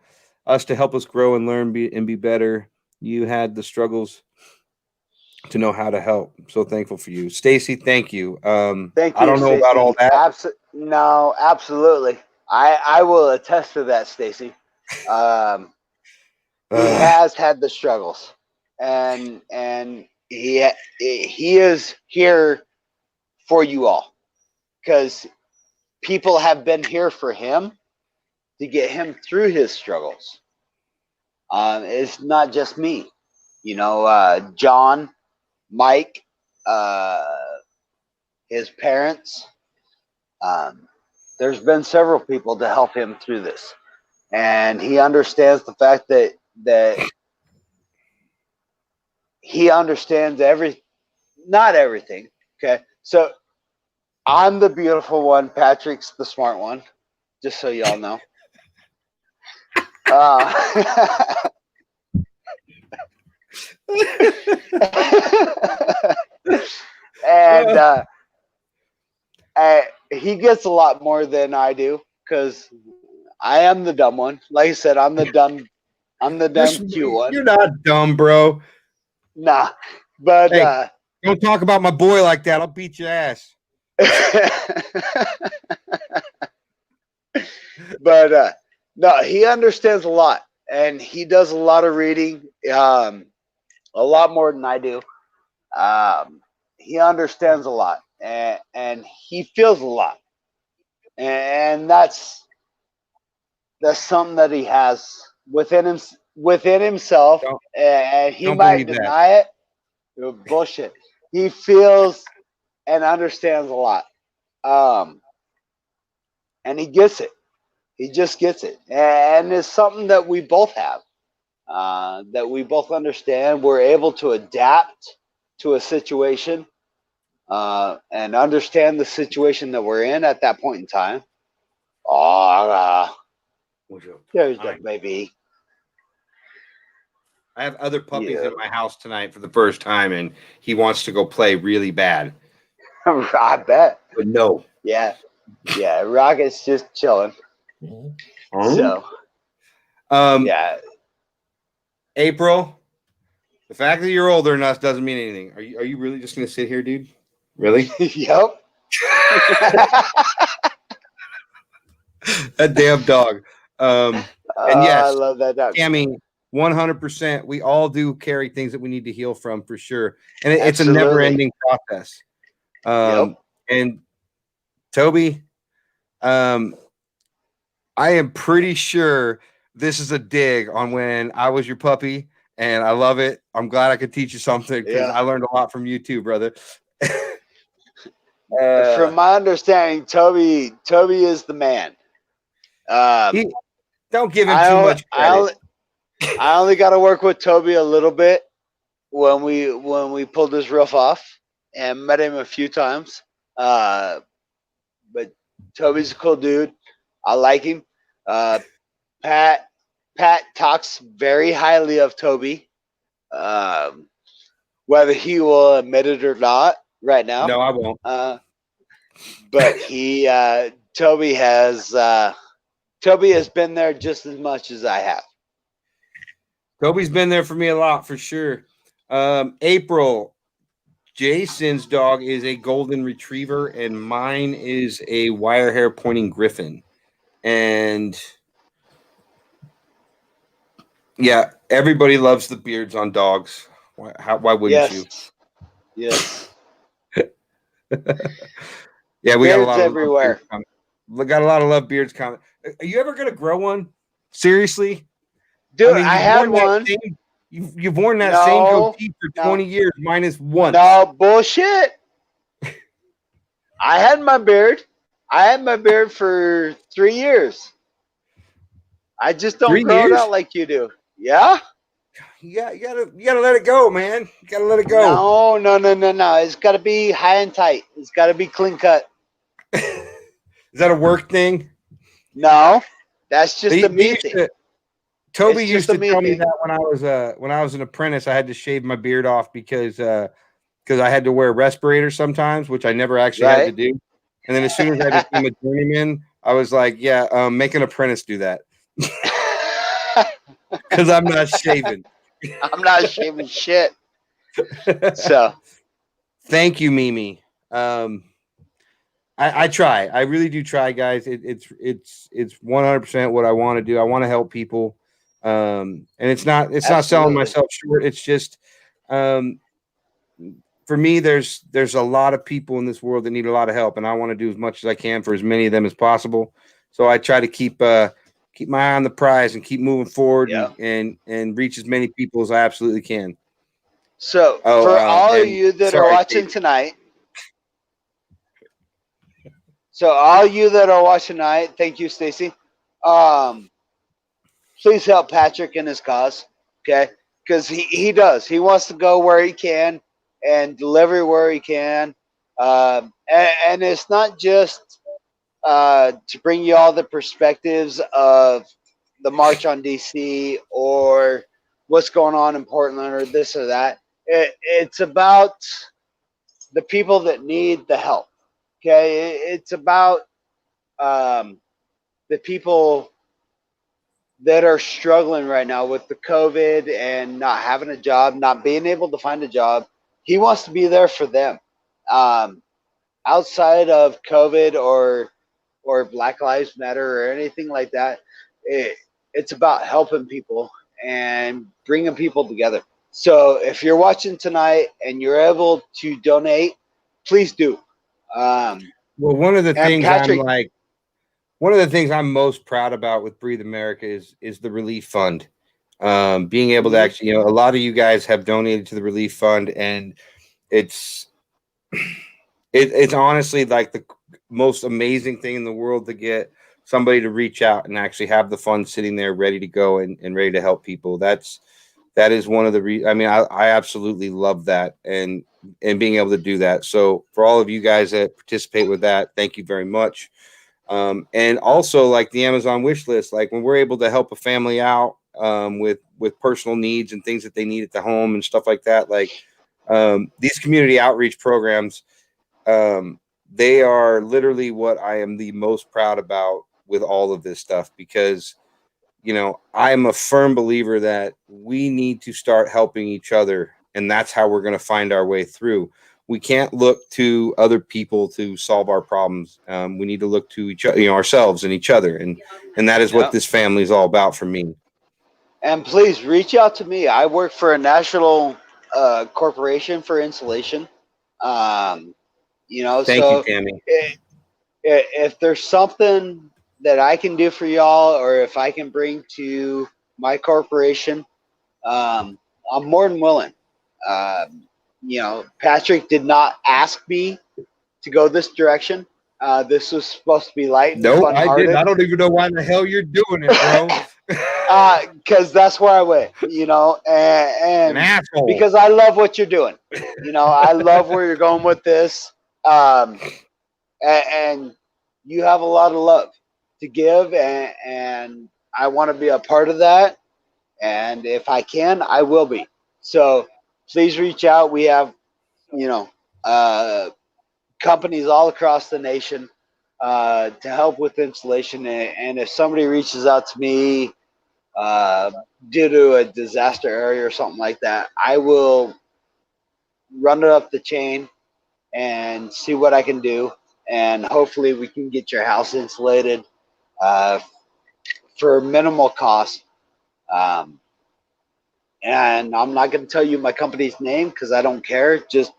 us to help us grow and learn and be better. You had the struggles to know how to help. I'm so thankful for you. Stacy, thank you. Thank you, I don't know Stacey. about all that. No, absolutely. I will attest to that, Stacy. He has had the struggles, and he is here for you all, because people have been here for him to get him through his struggles. It's not just me, John, Mike, his parents, there's been several people to help him through this, and he understands the fact that he understands not everything. Okay, so I'm the beautiful one, Patrick's the smart one, just so y'all know. And he gets a lot more than I do because I am the dumb one. Like I said, I'm the dumb cute one. You're not dumb, bro. Nah, but hey, don't talk about my boy like that. I'll beat your ass. But no, he understands a lot, and he does a lot of reading, a lot more than I do. He understands a lot, and he feels a lot, and that's something that he has within himself, and he might deny it. Bullshit. He feels and understands a lot, and he gets it. He just gets it, and it's something that we both have, that we both understand. We're able to adapt to a situation, and understand the situation that we're in at that point in time. There's the baby. I have other puppies at my house tonight for the first time, and he wants to go play really bad. I bet. But no. Yeah. Rocket's just chilling. So, yeah. April, the fact that you're older than us doesn't mean anything. Are you really just gonna sit here, dude? Really? Yep. That damn dog. And yes, I love that dog. Tammy, 100%. We all do carry things that we need to heal from, for sure, and it's a never-ending process. And Toby, I am pretty sure this is a dig on when I was your puppy, and I love it. I'm glad I could teach you something because I learned a lot from you too, brother. From my understanding, Toby is the man. Don't give him too much credit. I only got to work with Toby a little bit when we pulled his roof off, and met him a few times. But Toby's a cool dude. I like him. Pat talks very highly of Toby, whether he will admit it or not right now. No, I won't. But Toby has been there just as much as I have. Toby's been there for me a lot, for sure. April, Jason's dog is a golden retriever, and mine is a wire hair pointing griffin. And yeah, everybody loves the beards on dogs. Why wouldn't you? Yes. Yeah, we got a lot everywhere. We got a lot of love beards coming. Are you ever gonna grow one? Seriously, dude? I had one. You've worn that same goatee for 20 years. Mine is once. No bullshit. I had my beard for 3 years. I just don't grow it out like you do. Yeah. You gotta let it go, man. You gotta let it go. No. It's gotta be high and tight. It's gotta be clean cut. Is that a work thing? No, that's just a me thing. Toby used to tell me that when I was an apprentice, I had to shave my beard off because I had to wear a respirator sometimes, which I never actually had to do. And then as soon as I became a journeyman, I was like, make an apprentice do that. Because I'm not shaving. I'm not shaving shit. So, thank you, Mimi. I try. I really do try, guys. It's 100% what I want to do. I want to help people, and it's not selling myself short. It's just, for me, there's a lot of people in this world that need a lot of help, and I want to do as much as I can for as many of them as possible. So I try to keep my eye on the prize and keep moving forward and reach as many people as I absolutely can. So for all of you that are watching tonight, So all you that are watching tonight, thank you, Stacy. Um, please help Patrick in his cause, okay? Because he does. He wants to go where he can and deliver where he can. And it's not just to bring you all the perspectives of the March on DC or what's going on in Portland or this or that. It's about the people that need the help. Okay, it's about the people that are struggling right now with the COVID and not having a job, not being able to find a job. He wants to be there for them. Outside of COVID or Black Lives Matter or anything like that, it's about helping people and bringing people together. So if you're watching tonight and you're able to donate, please do. Well, one of the things Patrick, one of the things I'm most proud about with Breathe America is the relief fund. Being able to actually, a lot of you guys have donated to the relief fund, and it's honestly like the most amazing thing in the world to get somebody to reach out and actually have the fund sitting there ready to go and ready to help people. That is one of the I absolutely love that and being able to do that. So for all of you guys that participate with that, thank you very much. And also like the Amazon wish list, like when we're able to help a family out with personal needs and things that they need at the home and stuff like that, like these community outreach programs, they are literally what I am the most proud about with all of this stuff, because I am a firm believer that we need to start helping each other, and that's how we're going to find our way through. We can't look to other people to solve our problems. We need to look to each other, ourselves and each other, and that is what this family is all about for me. And please reach out to me. I work for a national corporation for insulation. Thank you, Tammy. If there's something that I can do for y'all, or if I can bring to my corporation, I'm more than willing. Patrick did not ask me to go this direction. This was supposed to be light and fun-hearted. No, I didn't. I don't even know why the hell you're doing it, bro. Because that's where I went, and an asshole. Because I love what you're doing. I love where you're going with this. And you have a lot of love to give, and I want to be a part of that. And if I can, I will be. So please reach out. We have, companies all across the nation to help with installation. And if somebody reaches out to me due to a disaster area or something like that, I will run it up the chain and see what I can do. And hopefully we can get your house insulated for minimal cost. And I'm not going to tell you my company's name because I don't care. Just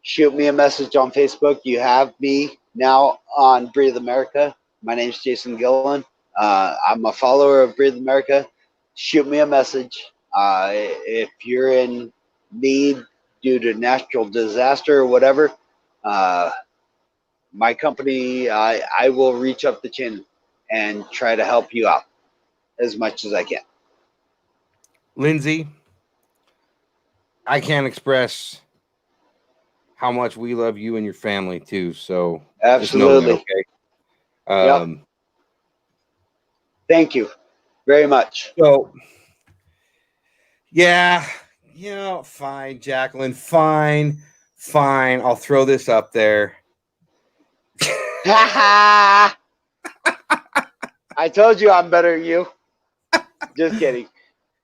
shoot me a message on Facebook. You have me now on Breathe America. My name's Jason Gillen. I'm a follower of Breathe America. Shoot me a message. If you're in need due to natural disaster or whatever, my company, I will reach up the chain and try to help you out as much as I can. Lindsay, I can't express how much we love you and your family too. So absolutely. Just know that, okay. Thank you very much. So yeah, fine, Jacqueline, fine. I'll throw this up there. I told you I'm better than you. Just kidding.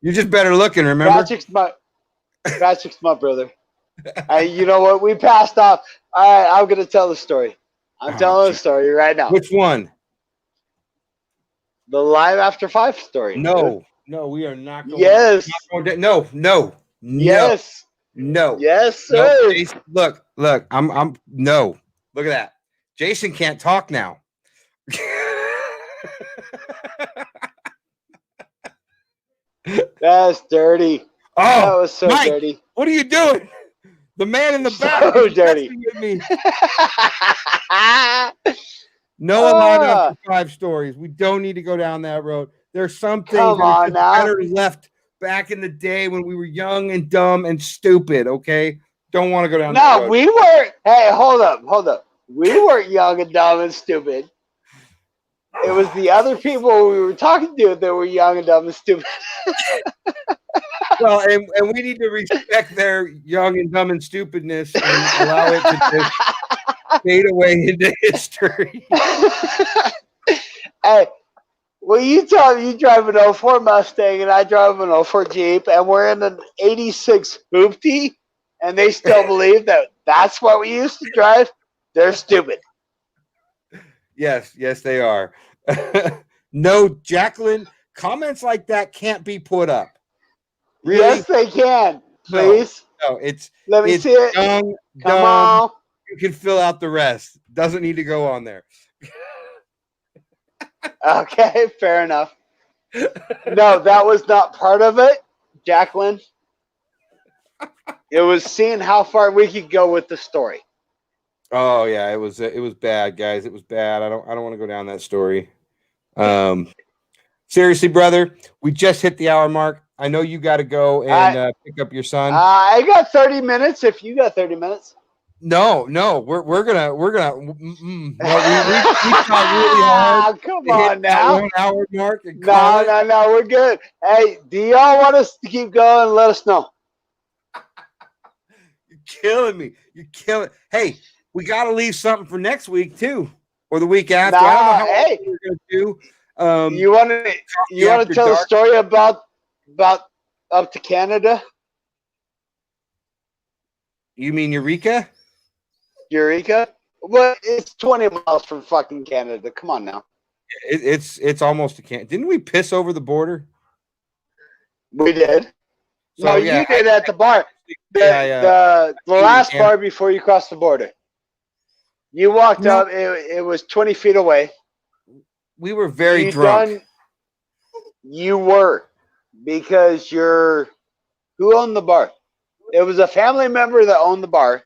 You're just better looking, remember? Patrick's my brother. You know what? We passed off. All right, I'm going to tell the story. I'm telling the story right now. Which one? The Live After 5 story. No, we are not going. Yes. No. Yes. No. Yes, sir. No, Jason, look. I'm no. Look at that. Jason can't talk now. That's dirty. Oh, that was so Mike, dirty. What are you doing? The man in the back so dirty with me. No alarm after 5 stories. We don't need to go down that road. There's some things Come that are on just now. better left back in the day when we were young and dumb and stupid. Okay, don't want to go down that No, road. we weren't. Hey, hold up. We weren't young and dumb and stupid. It was the other people we were talking to that were young and dumb and stupid. Well, and we need to respect their young and dumb and stupidness and allow it to just fade away into history. Hey, well, you tell me you drive an 04 Mustang and I drive an 04 Jeep and we're in an 86 Hoopty and they still believe that that's what we used to drive. They're stupid. Yes, they are. No, Jacqueline, comments like that can't be put up. Really? Yes, they can. Please. No, Let me it's see it. young, Come dumb. on. You can fill out the rest. Doesn't need to go on there. Okay, fair enough. No, that was not part of it, Jacqueline. It was seeing how far we could go with the story. Oh yeah, it was bad, guys. It was bad. I don't want to go down that story. Seriously, brother, we just hit the hour mark. I know you got to go and pick up your son. I got 30 minutes. If you got 30 minutes. No, we're gonna. No, we tried really hard. Come to hit on that now. 1 hour mark. And No, we're good. Hey, do y'all want us to keep going? Let us know. You're killing me. You're killing. Hey, we got to leave something for next week too, or the week after. I don't know how we're gonna do. You want to tell a story about up to Canada? You mean Eureka? Eureka? Well, it's 20 miles from fucking Canada. Come on now. It's almost a can. Didn't we piss over the border? We did. So, no, yeah, you did at the bar. The last bar before you crossed the border. You walked up. It was 20 feet away. We were very drunk. You were, because who owned the bar? It was a family member that owned the bar,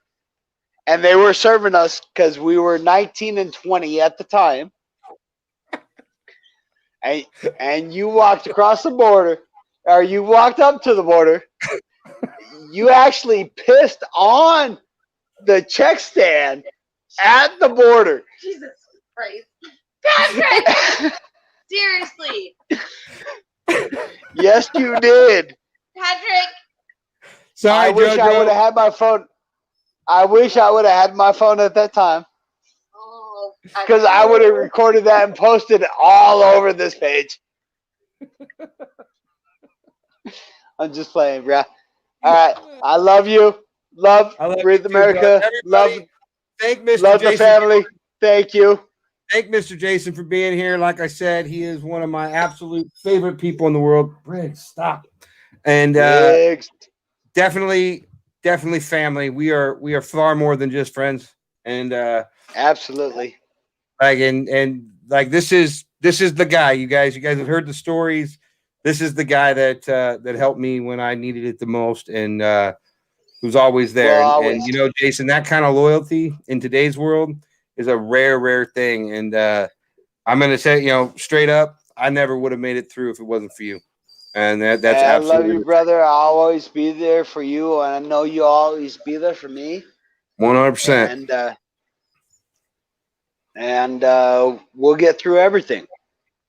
and they were serving us because we were 19 and 20 at the time. And you walked across the border, or you walked up to the border. You actually pissed on the check stand at the border. Jesus Christ. Patrick! Seriously. Yes, you did. Patrick. Sorry, I wish I would have had my phone. I wish I would have had my phone at that time. Oh, because I would have recorded that and posted it all over this page. I'm just playing, bro. All right. I love you. Love Breathe America. Love thank Mr. Love Jason the family. Gillen. Thank you. Thank Mr. Jason for being here. Like I said, he is one of my absolute favorite people in the world. Briggs, stop. And definitely family. We are far more than just friends. And absolutely. Like and like this is the guy. You guys have heard the stories. This is the guy that helped me when I needed it the most, and who's always there. And you know, Jason, that kind of loyalty in today's world is a rare thing. And I'm gonna say, you know, straight up, I never would have made it through if it wasn't for you. And that's absolutely. I love you, brother. I'll always be there for you, and I know you'll always be there for me. 100%. And we'll get through everything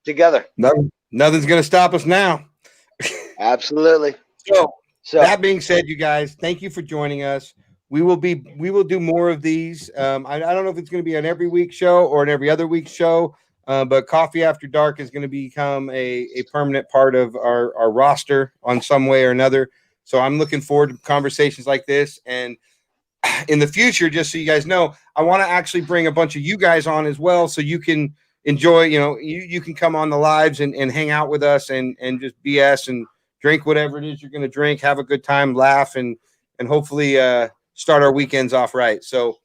together. Nothing's going to stop us now. Absolutely. So that being said, you guys, thank you for joining us. We will do more of these. I don't know if it's going to be an every week show or an every other week show, but Coffee After Dark is going to become a permanent part of our roster on some way or another. So I'm looking forward to conversations like this. And in the future, just so you guys know, I want to actually bring a bunch of you guys on as well, so you can enjoy, you know, you can come on the lives and hang out with us and just BS and drink whatever it is you're going to drink, have a good time, laugh, and hopefully start our weekends off right. So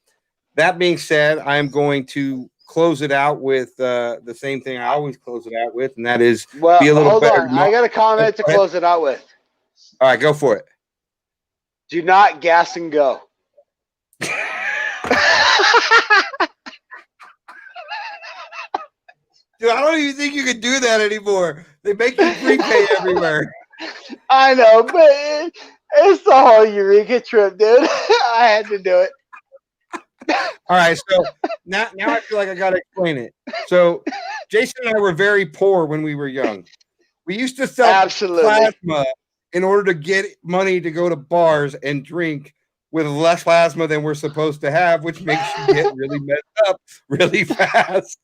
that being said, I'm going to close it out with the same thing I always close it out with, and that is be a little hold better. On. I got a comment to close it out with. All right, go for it. Do not gas and go. Dude, I don't even think you can do that anymore. They make you prepay everywhere. I know, but it's the whole Eureka trip, dude. I had to do it. All right, so now I feel like I got to explain it. So Jason and I were very poor when we were young. We used to sell Absolutely. plasma in order to get money to go to bars and drink with less plasma than we're supposed to have, which makes you get really messed up really fast.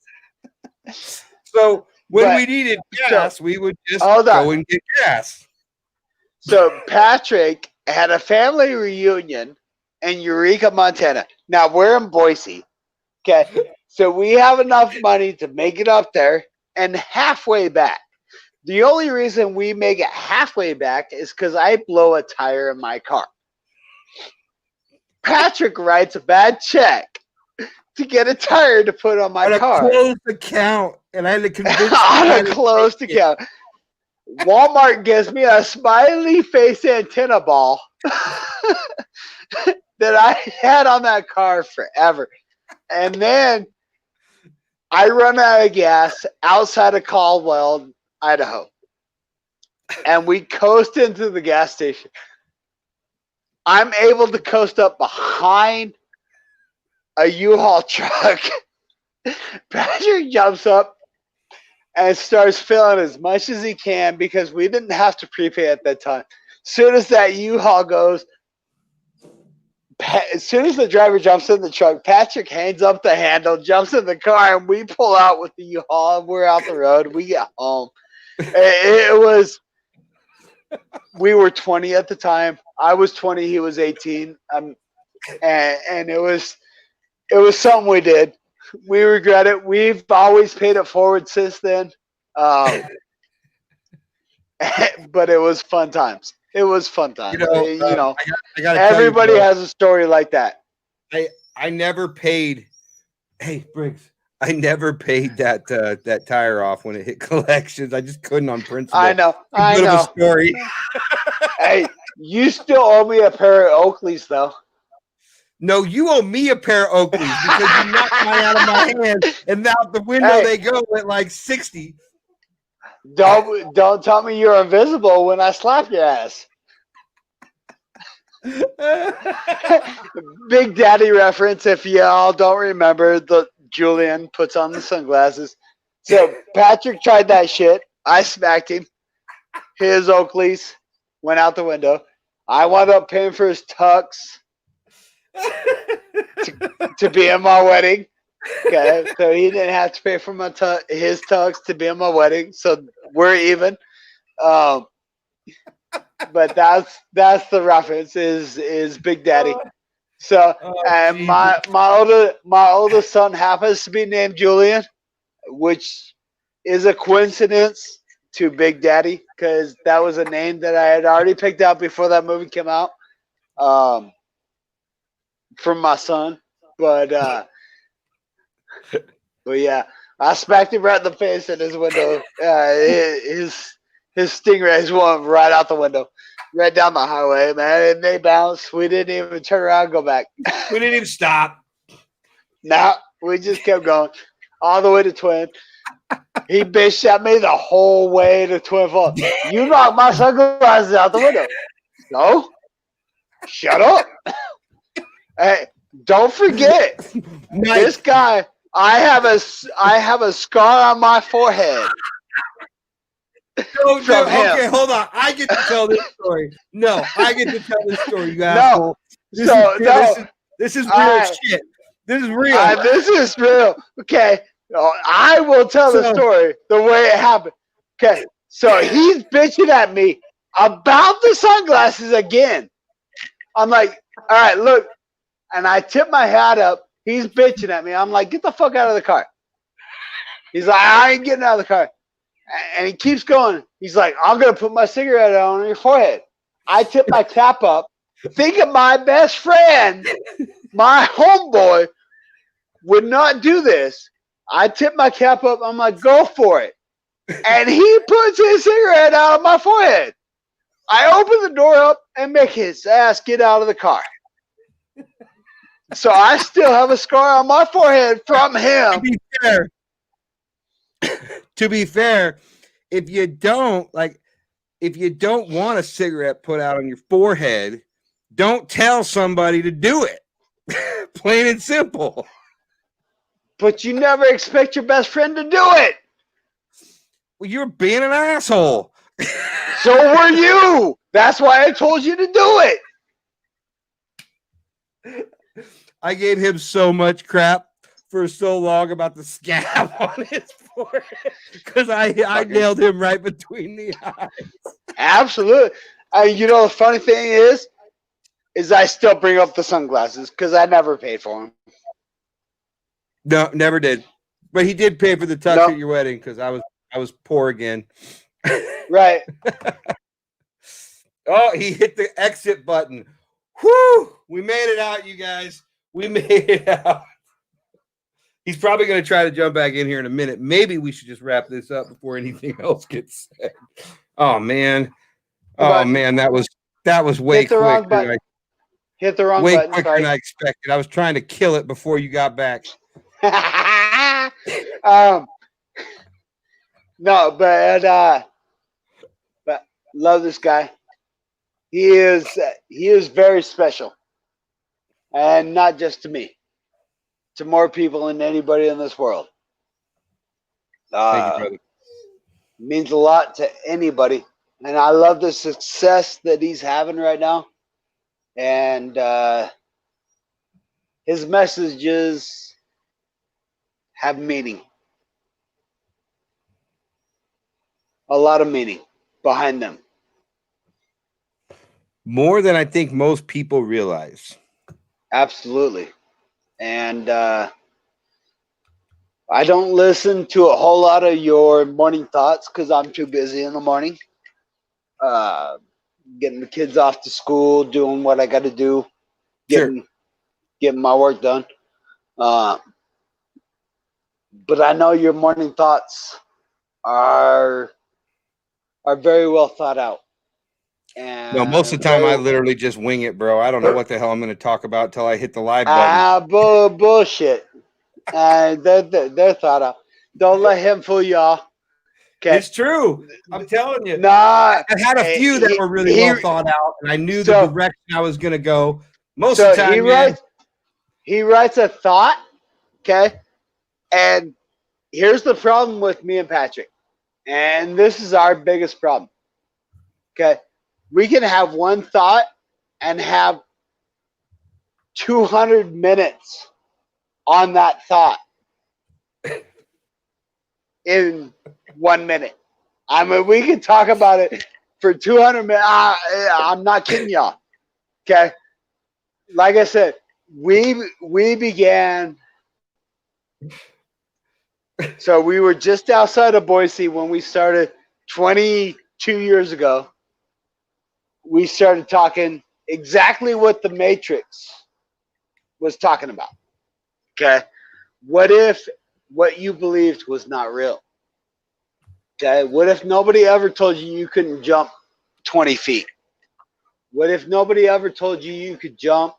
So when we needed gas, we would just go and get gas. So Patrick had a family reunion in Eureka, Montana. Now we're in Boise. Okay. So we have enough money to make it up there and halfway back. The only reason we make it halfway back is because I blow a tire in my car. Patrick writes a bad check to get a tire to put on my car. On a closed account, and I had to convince on a closed account. Walmart gives me a smiley face antenna ball that I had on that car forever. And then I run out of gas outside of Caldwell, Idaho. And we coast into the gas station. I'm able to coast up behind a U-Haul truck. Patrick jumps up and starts filling as much as he can because we didn't have to prepay at that time. Soon as that U-Haul goes, as soon as the driver jumps in the truck, Patrick hangs up the handle, jumps in the car, and we pull out with the U-Haul. We're out the road. We get home. It was, we were 20 at the time. I was 20. He was 18. And it was something we did. We regret it. We've always paid it forward since then. But it was fun times. It was fun times. I gotta everybody has a story like that. I never paid. Hey, Briggs, I never paid that tire off when it hit collections. I just couldn't on principle. I know. Bit of a story. Hey, you still owe me a pair of Oakleys, though. No, you owe me a pair of Oakleys because you knocked mine out of my hand, and out the window they go at like 60. Don't tell me you're invisible when I slap your ass. Big Daddy reference. If y'all don't remember, Julian puts on the sunglasses. So Patrick tried that shit. I smacked him. His Oakleys went out the window. I wound up paying for his tux to be in my wedding. Okay, so he didn't have to pay for my his tux to be in my wedding. So we're even. But that's the reference is Big Daddy. So and my oldest son happens to be named Julian, which is a coincidence to Big Daddy because that was a name that I had already picked out before that movie came out. From my son, but yeah, I smacked him right in the face in his window. His Stingrays went right out the window, right down the highway, man, and they bounced. We didn't even turn around and go back. We didn't even stop. No, we just kept going all the way to Twin. He bitched at me the whole way to Twin Falls. You knocked my sunglasses out the window. No, shut up. Hey, don't forget, this guy. I have a scar on my forehead. No, okay, hold on. I get to tell this story. No, I get to tell this story. You asshole. This is real shit. This is real. This is real. Okay, I will tell the story the way it happened. Okay, so he's bitching at me about the sunglasses again. I'm like, all right, look. And I tip my hat up. He's bitching at me. I'm like, get the fuck out of the car. He's like, I ain't getting out of the car. And he keeps going. He's like, I'm going to put my cigarette on your forehead. I tip my cap up, thinking my best friend, my homeboy, would not do this. I tip my cap up. I'm like, go for it. And he puts his cigarette out of my forehead. I open the door up and make his ass get out of the car. So I still have a scar on my forehead from him. To be fair, to be fair, if you don't want a cigarette put out on your forehead, don't tell somebody to do it. Plain and simple. But you never expect your best friend to do it. Well, you're being an asshole. So were you. That's why I told you to do it. I gave him so much crap for so long about the scab on his forehead because I nailed him right between the eyes. Absolutely. You know, the funny thing is I still bring up the sunglasses because I never paid for them. No, never did. But he did pay for the tux Nope. at your wedding because I was poor again. Right. Oh, he hit the exit button. Whew! We made it out, you guys. We made it out. He's probably going to try to jump back in here in a minute. Maybe we should just wrap this up before anything else gets said. Oh man. Oh man, that was way Hit the wrong quicker. button. Hit the wrong Way button. quicker Sorry. than I expected. I was trying to kill it before you got back. No, but love this guy. He is very special, and not just to me, to more people than anybody in this world. Thank you, brother. Means a lot to anybody, and I love the success that he's having right now, and his messages have meaning. A lot of meaning behind them. More than I think most people realize. Absolutely. And I don't listen to a whole lot of your morning thoughts because I'm too busy in the morning. Getting the kids off to school, doing what I got to do, getting my work done. But I know your morning thoughts are very well thought out. And No, most of the time I literally just wing it, bro. I don't know what the hell I'm going to talk about until I hit the live button. Bullshit. They're thought out. Don't let him fool y'all. Okay. It's true. I'm telling you. Nah, I had a few that were really well thought out, and I knew the direction I was going to go. Most of the time, he writes a thought, okay? And here's the problem with me and Patrick. And this is our biggest problem. Okay? We can have one thought and have 200 minutes on that thought in 1 minute. I mean, we can talk about it for 200 minutes. I'm not kidding y'all. Okay? Like I said, we began. So we were just outside of Boise when we started 22 years ago. We started talking exactly what the Matrix was talking about. Okay. What if what you believed was not real? Okay. What if nobody ever told you couldn't jump 20 feet? What if nobody ever told you could jump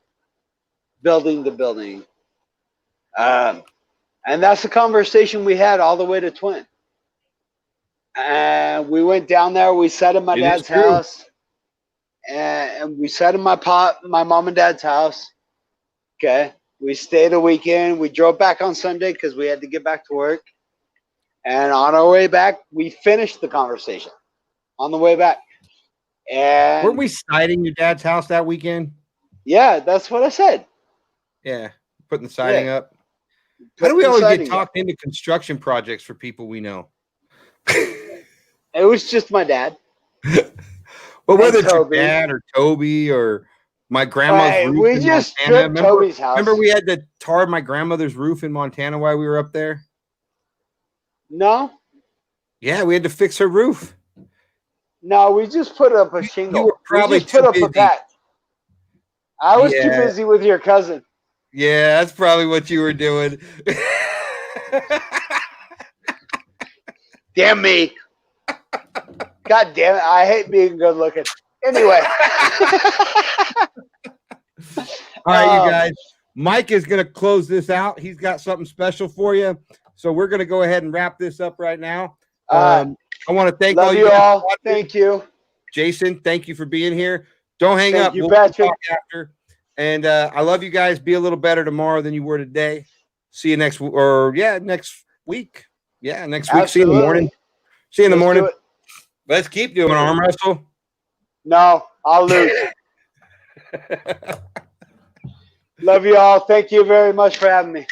building to building? And that's the conversation we had all the way to Twin. And we went down there. We sat in my dad's house. And we sat in my mom and dad's house. Okay. We stayed a weekend. We drove back on Sunday because we had to get back to work. And on our way back, we finished the conversation on the way back. And weren't we siding your dad's house that weekend? Yeah, that's what I said. Yeah, putting the siding up. How do we always get talked into construction projects for people we know? It was just my dad. Well, whether it's your dad or Toby or my grandma's roof we in just Montana. Toby's house. Remember we had to tar my grandmother's roof in Montana while we were up there? No. Yeah, we had to fix her roof. No, we just put up a shingle. You were probably we just put up busy. a patch. I was too busy with your cousin. Yeah, that's probably what you were doing. Damn me. God damn it. I hate being good looking. Anyway. All right, you guys. Mike is going to close this out. He's got something special for you. So we're going to go ahead and wrap this up right now. All right. I want to thank Love all you guys for all. watching. Thank you. Jason, thank you for being here. Don't hang Thank up. you, We'll Patrick. talk after. And I love you guys. Be a little better tomorrow than you were today. See you next next week. Yeah, next week. See you in the morning. See you in the Let's morning. do it. Let's keep doing arm wrestle. No, I'll lose. Love you all. Thank you very much for having me.